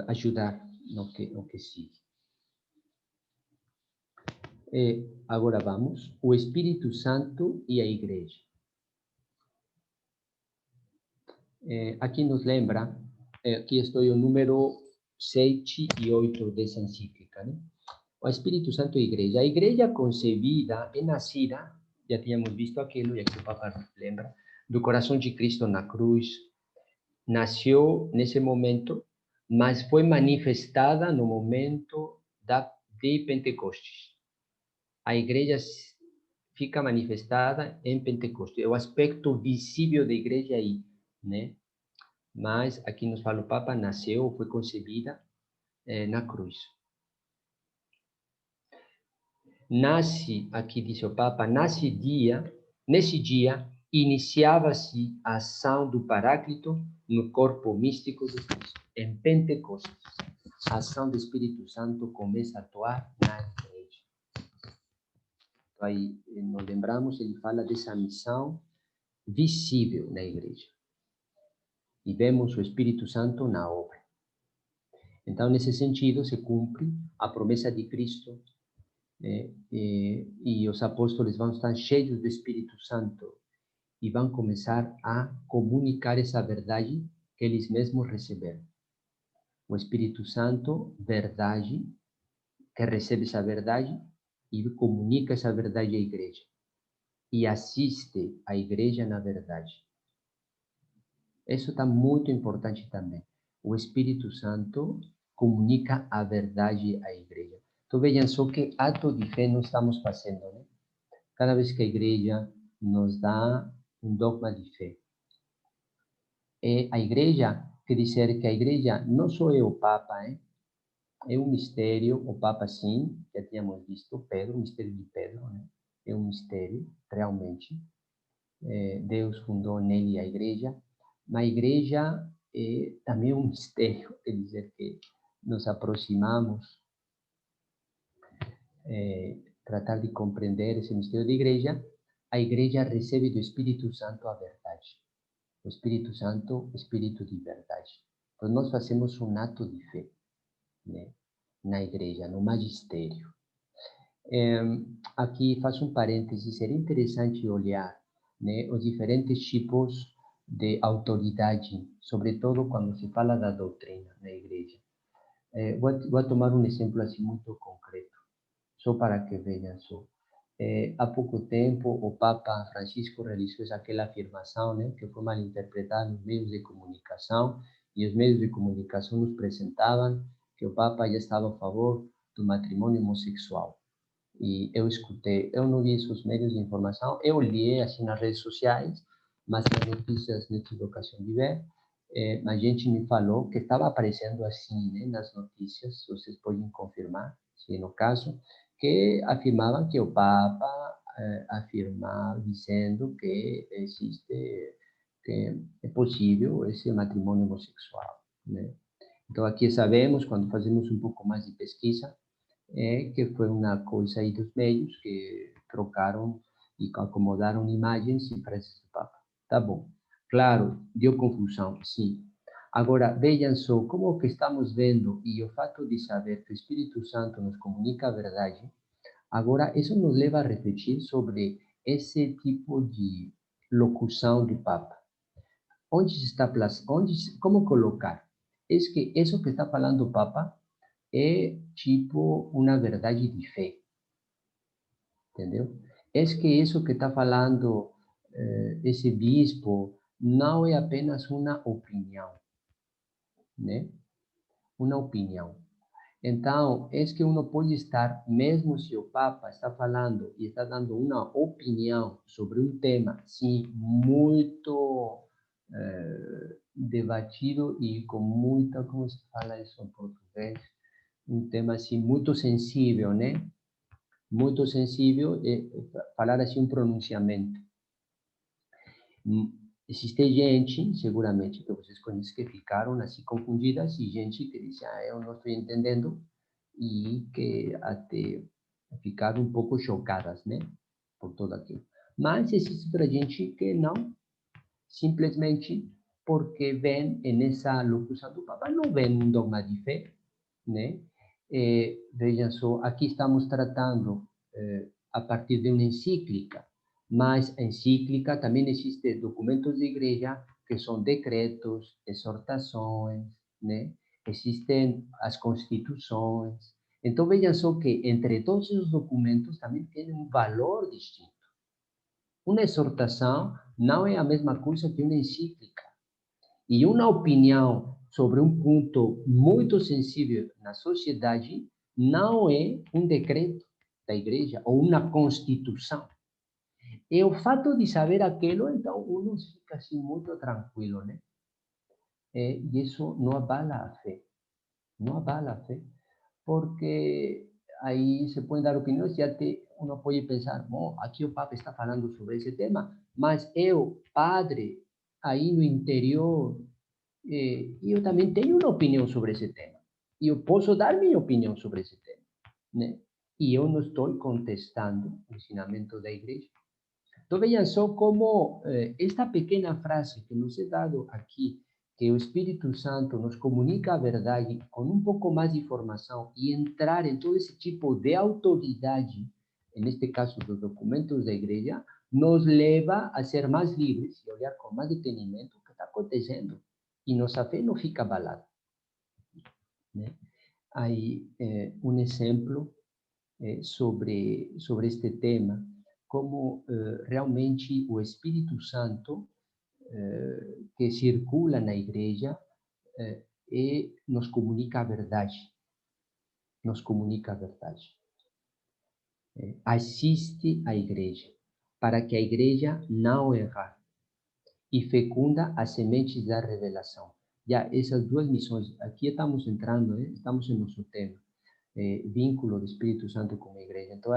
ajudar no que sigue. Agora vamos, o Espírito Santo e a igreja. Aqui nos lembra, aqui estou o número 7 e 8 dessa encíclica, né? O Espírito Santo e a igreja. A igreja concebida e nascida, já tínhamos visto aquilo, e aqui o Papa lembra, do coração de Cristo na cruz, nasceu nesse momento, mas foi manifestada no momento de Pentecostes. A igreja fica manifestada em Pentecostes. É o aspecto visível da igreja aí, né? Mas aqui nos fala o Papa, nasceu, foi concebida na cruz. Nasce, aqui diz o Papa, nesse dia, iniciava-se a ação do Paráclito no corpo místico de Cristo. Em Pentecostes, a ação do Espírito Santo começa a atuar na igreja. Então, aí, nós lembramos, ele fala dessa missão visível na igreja. E vemos o Espírito Santo na obra. Então, nesse sentido, se cumpre a promessa de Cristo, e os apóstolos vão estar cheios do Espírito Santo e vão começar a comunicar essa verdade que eles mesmos receberam. O Espírito Santo, verdade, que recebe essa verdade e comunica essa verdade à igreja. E assiste a igreja na verdade. Isso está muito importante também. O Espírito Santo comunica a verdade à igreja. Então vejam só que ato de fé nós estamos fazendo, né? cada vez que a igreja nos dá um dogma de fé. A igreja, quer dizer que a igreja não só é o Papa, é um mistério, o Papa sim, já tínhamos visto, Pedro, o mistério de Pedro, né? É um mistério, realmente. Deus fundou nele a igreja, mas a igreja é também um mistério, quer dizer que nos aproximamos, tratar de compreender esse mistério da igreja. A igreja recebe do Espírito Santo a verdade. O Espírito Santo, Espírito de verdade. Então, nós fazemos um ato de fé, né? Na igreja, no magistério. Aqui faço um parênteses, seria interessante olhar, né, os diferentes tipos de autoridade, sobretudo quando se fala da doutrina na igreja. Vou tomar um exemplo assim muito concreto, só para que vejam só. Há pouco tempo, o Papa Francisco realizou aquela afirmação, né, que foi mal interpretada nos meios de comunicação, e os meios de comunicação nos apresentavam que o Papa já estava a favor do matrimônio homossexual. E eu escutei, eu não vi esses meios de informação, eu li assim nas redes sociais, mas nas notícias não tive ocasião de ver. A gente me falou que estava aparecendo assim, né, nas notícias, vocês podem confirmar, se no caso, que afirmavam que o Papa afirmava, dizendo que existe, que é possível esse matrimônio homossexual, né? Então, aqui sabemos, quando fazemos um pouco mais de pesquisa, que foi uma coisa aí dos meios que trocaram e acomodaram imagens e frases do Papa. Tá bom. Claro, deu confusão, sim. Agora, vejam só, como que estamos vendo, e o fato de saber que o Espírito Santo nos comunica a verdade, agora isso nos leva a refletir sobre esse tipo de locução do Papa. Onde está, como colocar? É que isso que está falando o Papa é tipo uma verdade de fé, entendeu? É que isso que está falando esse bispo não é apenas uma opinião, né? Uma opinião. Então, é que uno pode estar, mesmo se o Papa está falando e está dando uma opinião sobre um tema, sim, muito debatido e com muita, como se fala isso em português, um tema assim muito sensível, né? Muito sensível, falar assim um pronunciamento. Existe gente, seguramente, que vocês conhecem, que ficaram assim confundidas, e gente que diz, eu não estou entendendo, e que até ficaram um pouco chocadas, né, por tudo aquilo. Mas existe outra gente que não, simplesmente porque vem nessa locução do Papa, não vem um dogma de fé, né? Vejam só, aqui estamos tratando a partir de uma encíclica, mas a encíclica também existe documentos de igreja que são decretos, exortações, né? Existem as constituições. Então vejam só que entre todos os documentos também tem um valor distinto. Uma exortação não é a mesma coisa que uma encíclica. E uma opinião sobre um ponto muito sensível na sociedade não é um decreto da igreja ou uma constituição. E o fato de saber aquilo, então, uno fica assim muito tranquilo, né? E isso não abala a fé. Não abala a fé, porque aí se podem dar opiniões e até uno pode pensar, bom, aqui o Papa está falando sobre esse tema, mas eu, padre, aí no interior, eu também tenho uma opinião sobre esse tema. E eu posso dar minha opinião sobre esse tema, né? E eu não estou contestando o ensinamento da igreja. Então, vejam só como esta pequena frase que nos é dado aqui, que o Espírito Santo nos comunica a verdade com um pouco mais de informação e entrar em todo esse tipo de autoridade, neste caso dos documentos da igreja, nos leva a ser mais livres e olhar com mais detenimento o que está acontecendo. E nossa fé não fica abalada, né? Aí, um exemplo sobre este tema, como realmente o Espírito Santo que circula na igreja e nos comunica a verdade. Nos comunica a verdade. assiste a igreja, para que a igreja não errar, e fecunda as sementes da revelação. Já essas duas missões, aqui estamos entrando, estamos em nosso tema, vínculo do Espírito Santo com a igreja. Então,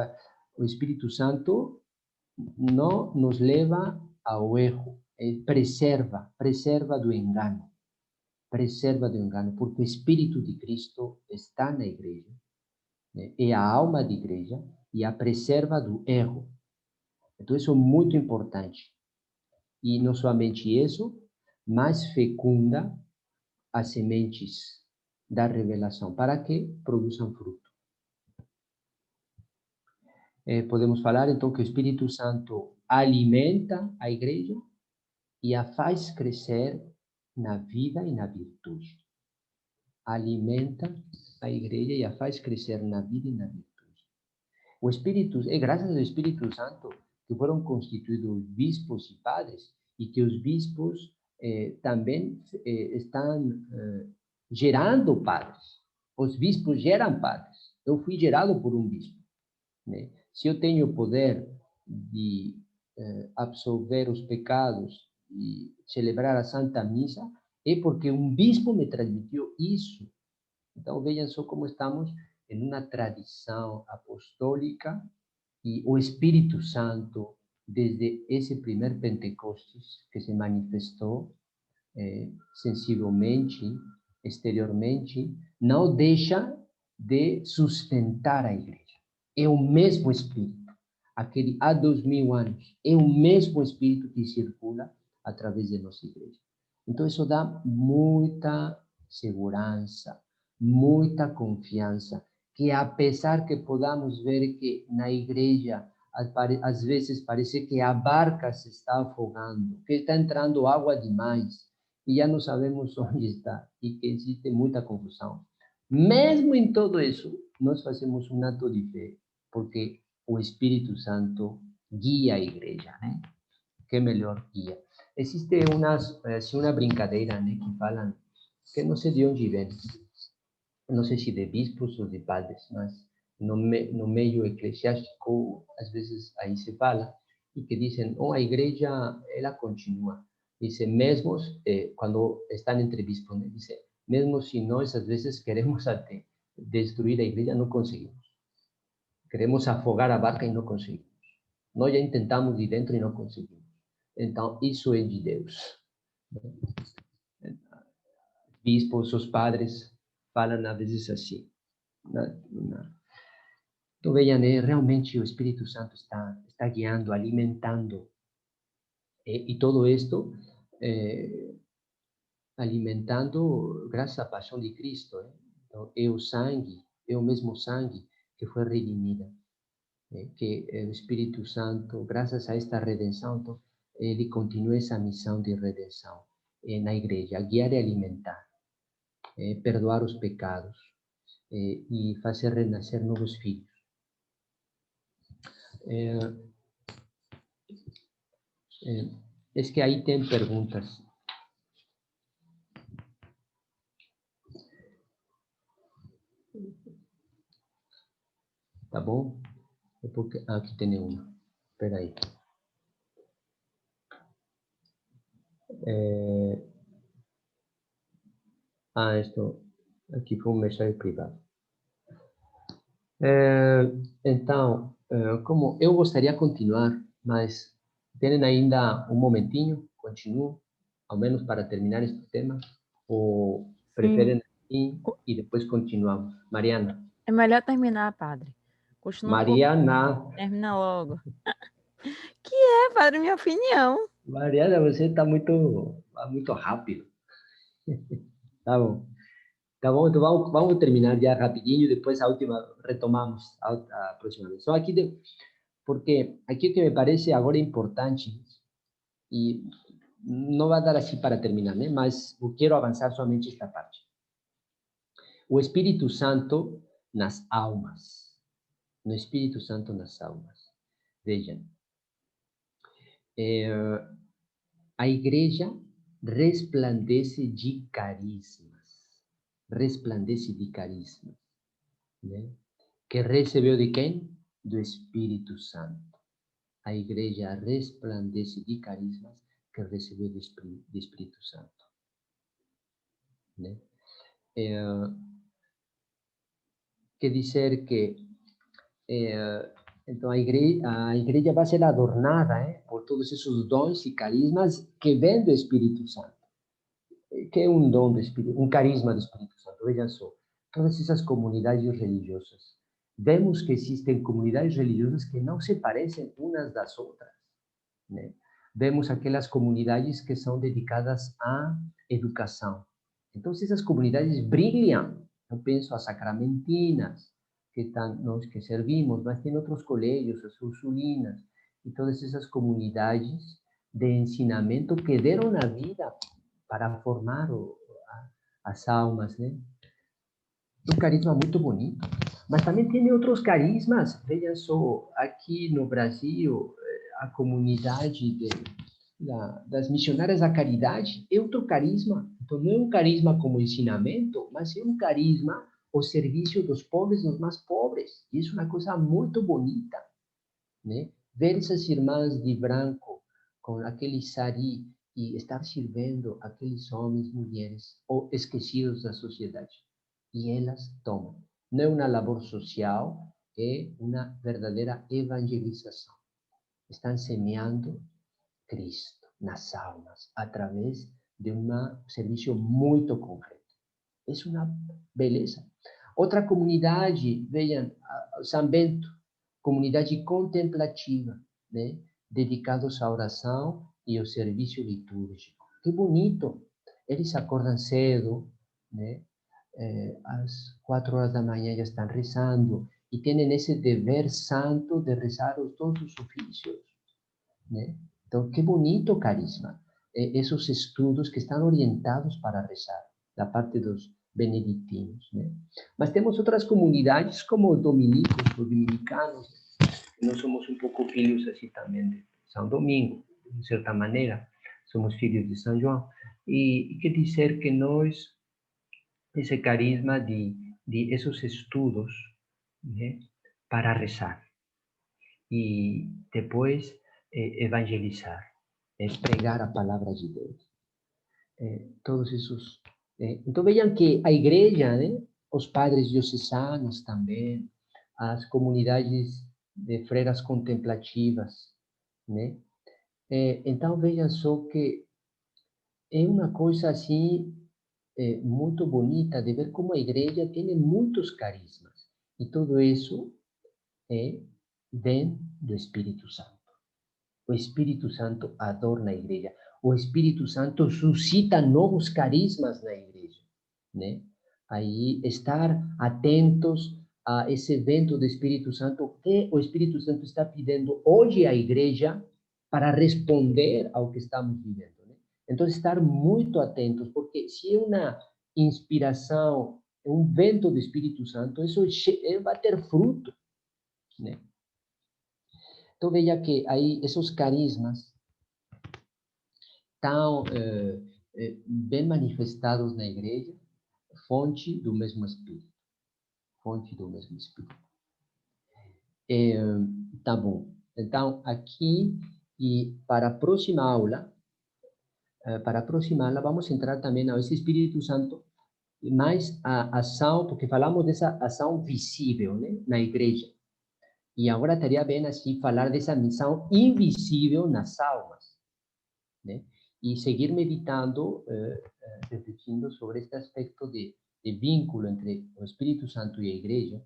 o Espírito Santo não nos leva ao erro, preserva do engano, porque o Espírito de Cristo está na igreja, é a alma da igreja e a preserva do erro. Então, isso é muito importante. E não somente isso, mas fecunda as sementes da revelação, para que produzam fruto. Podemos falar, então, que o Espírito Santo alimenta a igreja e a faz crescer na vida e na virtude. Alimenta a igreja e a faz crescer na vida e na virtude. O Espírito, é graças ao Espírito Santo que foram constituídos bispos e padres, e que os bispos também estão gerando padres. Os bispos geram padres. Eu fui gerado por um bispo, né? Se eu tenho o poder de absolver os pecados e celebrar a Santa Missa, é porque um bispo me transmitiu isso. Então, vejam só como estamos em uma tradição apostólica, e o Espírito Santo, desde esse primeiro Pentecostes, que se manifestou sensivelmente, exteriormente, não deixa de sustentar a igreja. É o mesmo Espírito, aquele há 2000 anos, é o mesmo Espírito que circula através de nossa igreja. Então, isso dá muita segurança, muita confiança, que apesar que podamos ver que na igreja, às vezes parece que a barca se está afogando, que está entrando água demais, e já não sabemos onde está, e que existe muita confusão. Mesmo em tudo isso, nós fazemos um ato de fé, porque o Espírito Santo guia a igreja, né? Que melhor guia. Existe uma brincadeira, né, que falam, que não sei de onde vem, não sei se de bispos ou de padres, mas no meio eclesiástico, às vezes aí se fala, e que dizem, a igreja, ela continua. Dice, mesmo quando estão entre bispos, né? Dice, mesmo se nós, às vezes, queremos até destruir a igreja, não conseguimos. Queremos afogar a barca e não conseguimos. Nós já tentamos de dentro e não conseguimos. Então, isso é de Deus. Bispos, os padres, falam às vezes assim. Então, vejam, realmente o Espírito Santo está guiando, alimentando. E todo isto alimentando graças à paixão de Cristo. Então, é o sangue, é o mesmo sangue que foi redimido. Que o Espírito Santo, graças a esta redenção, então, ele continua essa missão de redenção na igreja, guiar e alimentar, perdoar os pecados e fazer renascer novos filhos. É que aí tem perguntas. Tá bom? É porque aqui tem uma. Espera aí. Esto aqui foi uma mensagem privada. Então, como eu gostaria de continuar, mas tem ainda um momentinho, continuo, ao menos para terminar este tema, ou preferem ir e depois continuamos? Mariana. É melhor terminar, padre. Continua Mariana. Termina logo. Que é, padre, minha opinião. Mariana, você está muito rápido. Tá bom. Tá bom, então vamos terminar já rapidinho, depois a última retomamos a próxima vez. Só aqui, porque aqui o que me parece agora importante, e não vai dar assim para terminar, né? Mas eu quero avançar somente esta parte. O Espírito Santo nas almas. No Espírito Santo nas almas. Vejam. A igreja resplandece de carismas. Resplandece de carismas. Né? Que recebeu de quem? do Espírito Santo. A igreja resplandece de carismas que recebeu do Espírito Santo. Né? Quer dizer que então a igreja vai ser adornada por todos esses dons e carismas que vêm do Espírito Santo. Que é um dom do Espírito, um carisma do Espírito Santo. Vejam só, todas essas comunidades religiosas. Vemos que existem comunidades religiosas que não se parecem umas das outras. Né? Vemos aquelas comunidades que são dedicadas à educação. Então, essas comunidades brilham. Eu penso às sacramentinas, nós que servimos, mas tem outros colégios, as ursulinas, e todas essas comunidades de ensinamento que deram a vida para formar as almas, né? Um carisma muito bonito. Mas também tem outros carismas. Vejam só, aqui no Brasil, a comunidade das missionárias da caridade é outro carisma. Então, não é um carisma como ensinamento, mas é um carisma ao serviço dos pobres, dos mais pobres. E isso é uma coisa muito bonita, né? Ver essas irmãs de branco com aquele sari e estar servindo aqueles homens e mulheres ou esquecidos da sociedade. E elas tomam. Não é uma labor social, é uma verdadeira evangelização. Estão semeando Cristo nas almas, através de um serviço muito concreto. É uma beleza. Outra comunidade, vejam, São Bento, comunidade contemplativa, né? Dedicados à oração e ao serviço litúrgico. Que bonito! Eles acordam cedo, né? Às 4 horas da manhã já estão rezando e têm esse dever santo de rezar todos os ofícios, né? Então, que bonito carisma. Esses estudos que estão orientados para rezar, da parte dos beneditinos, né? Mas temos outras comunidades, como os dominicos, os dominicanos. Nós somos um pouco filhos assim também de São Domingo, de certa maneira. Somos filhos de São João. E quer dizer que nós, esse carisma de esses estudos, né, para rezar. E depois evangelizar, pregar a palavra de Deus. Todos esses. Então vejam que a igreja, né, os padres diocesanos também, as comunidades de freiras contemplativas, né? Então vejam só que é uma coisa assim muito bonita de ver como a igreja tem muitos carismas. E tudo isso vem do Espírito Santo. O Espírito Santo adorna a igreja. O Espírito Santo suscita novos carismas na igreja, né? Aí, estar atentos a esse evento do Espírito Santo, que o Espírito Santo está pedindo hoje à igreja para responder ao que estamos vivendo, né? Então, estar muito atentos, porque se é uma inspiração, um vento do Espírito Santo, isso vai ter fruto, né? Então, veja que aí esses carismas estão bem manifestados na igreja, fonte do mesmo Espírito. Fonte do mesmo Espírito. Tá bom. Então, aqui, e para a próxima aula, vamos entrar também nesse Espírito Santo, mais a ação, porque falamos dessa ação visível, né, na igreja. E agora estaria bem assim falar dessa missão invisível nas almas, né? E seguir meditando, refletindo sobre este aspecto de vínculo entre o Espírito Santo e a igreja,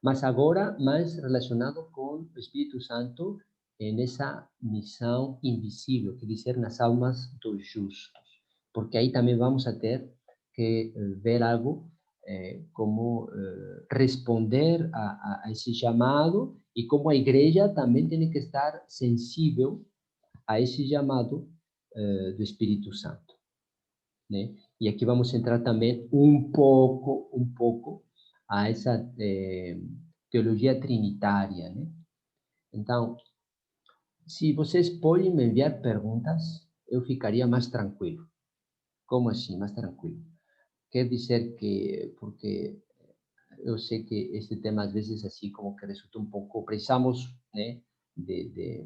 mas agora mais relacionado com o Espírito Santo nessa missão invisível, quer dizer, nas almas dos justos, porque aí também vamos a ter que ver algo como responder a esse chamado e como a igreja também tem que estar sensível a esse chamado do Espírito Santo, né? E aqui vamos entrar também um pouco a essa teologia trinitária, né? Então, se vocês podem me enviar perguntas, eu ficaria mais tranquilo. Como assim, mais tranquilo? Quer dizer que, porque eu sei que este tema às vezes assim como que resulta um pouco, precisamos, né, de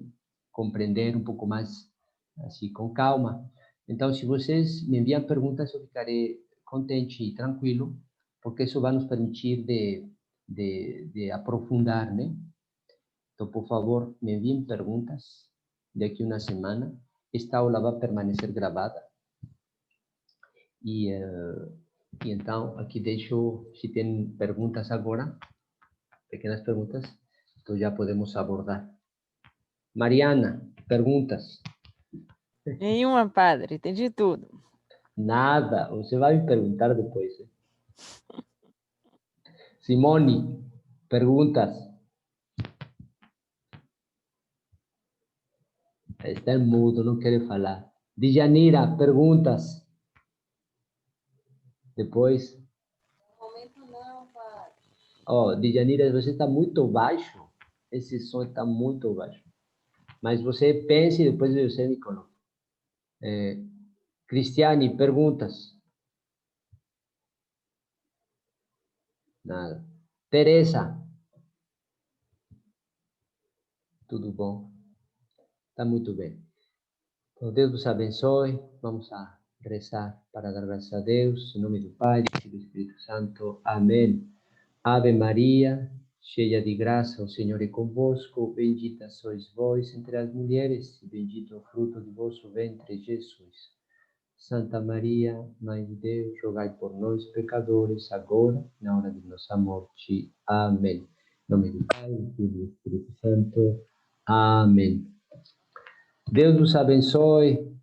compreender um pouco mais assim com calma. Então, se vocês me enviam perguntas, eu ficarei contente e tranquilo, porque isso vai nos permitir de aprofundar, né? Então, por favor, me enviem perguntas daqui uma semana. Esta aula vai permanecer gravada. E então, aqui deixo, se tem perguntas agora, pequenas perguntas, então já podemos abordar. Mariana, perguntas? Nenhuma, padre. Entendi tudo. Nada, você vai me perguntar depois. Simone, perguntas? Está em mudo, não quer falar. Djanira, perguntas? Depois? No momento não, pai. Oh, Djanira, você está muito baixo. Esse som está muito baixo. Mas você pense e depois você me coloca. Cristiane, perguntas? Nada. Teresa? Tudo bom? Está muito bem. Então, Deus nos abençoe. Vamos a rezar para dar graças a Deus. Em nome do Pai, do Filho e do Espírito Santo. Amém. Ave Maria, cheia de graça, o Senhor é convosco. Bendita sois vós entre as mulheres, e bendito é o fruto de vosso ventre, Jesus. Santa Maria, Mãe de Deus, rogai por nós, pecadores, agora e na hora de nossa morte. Amém. Em nome do Pai, do Filho e do Espírito Santo. Amém. Deus nos abençoe.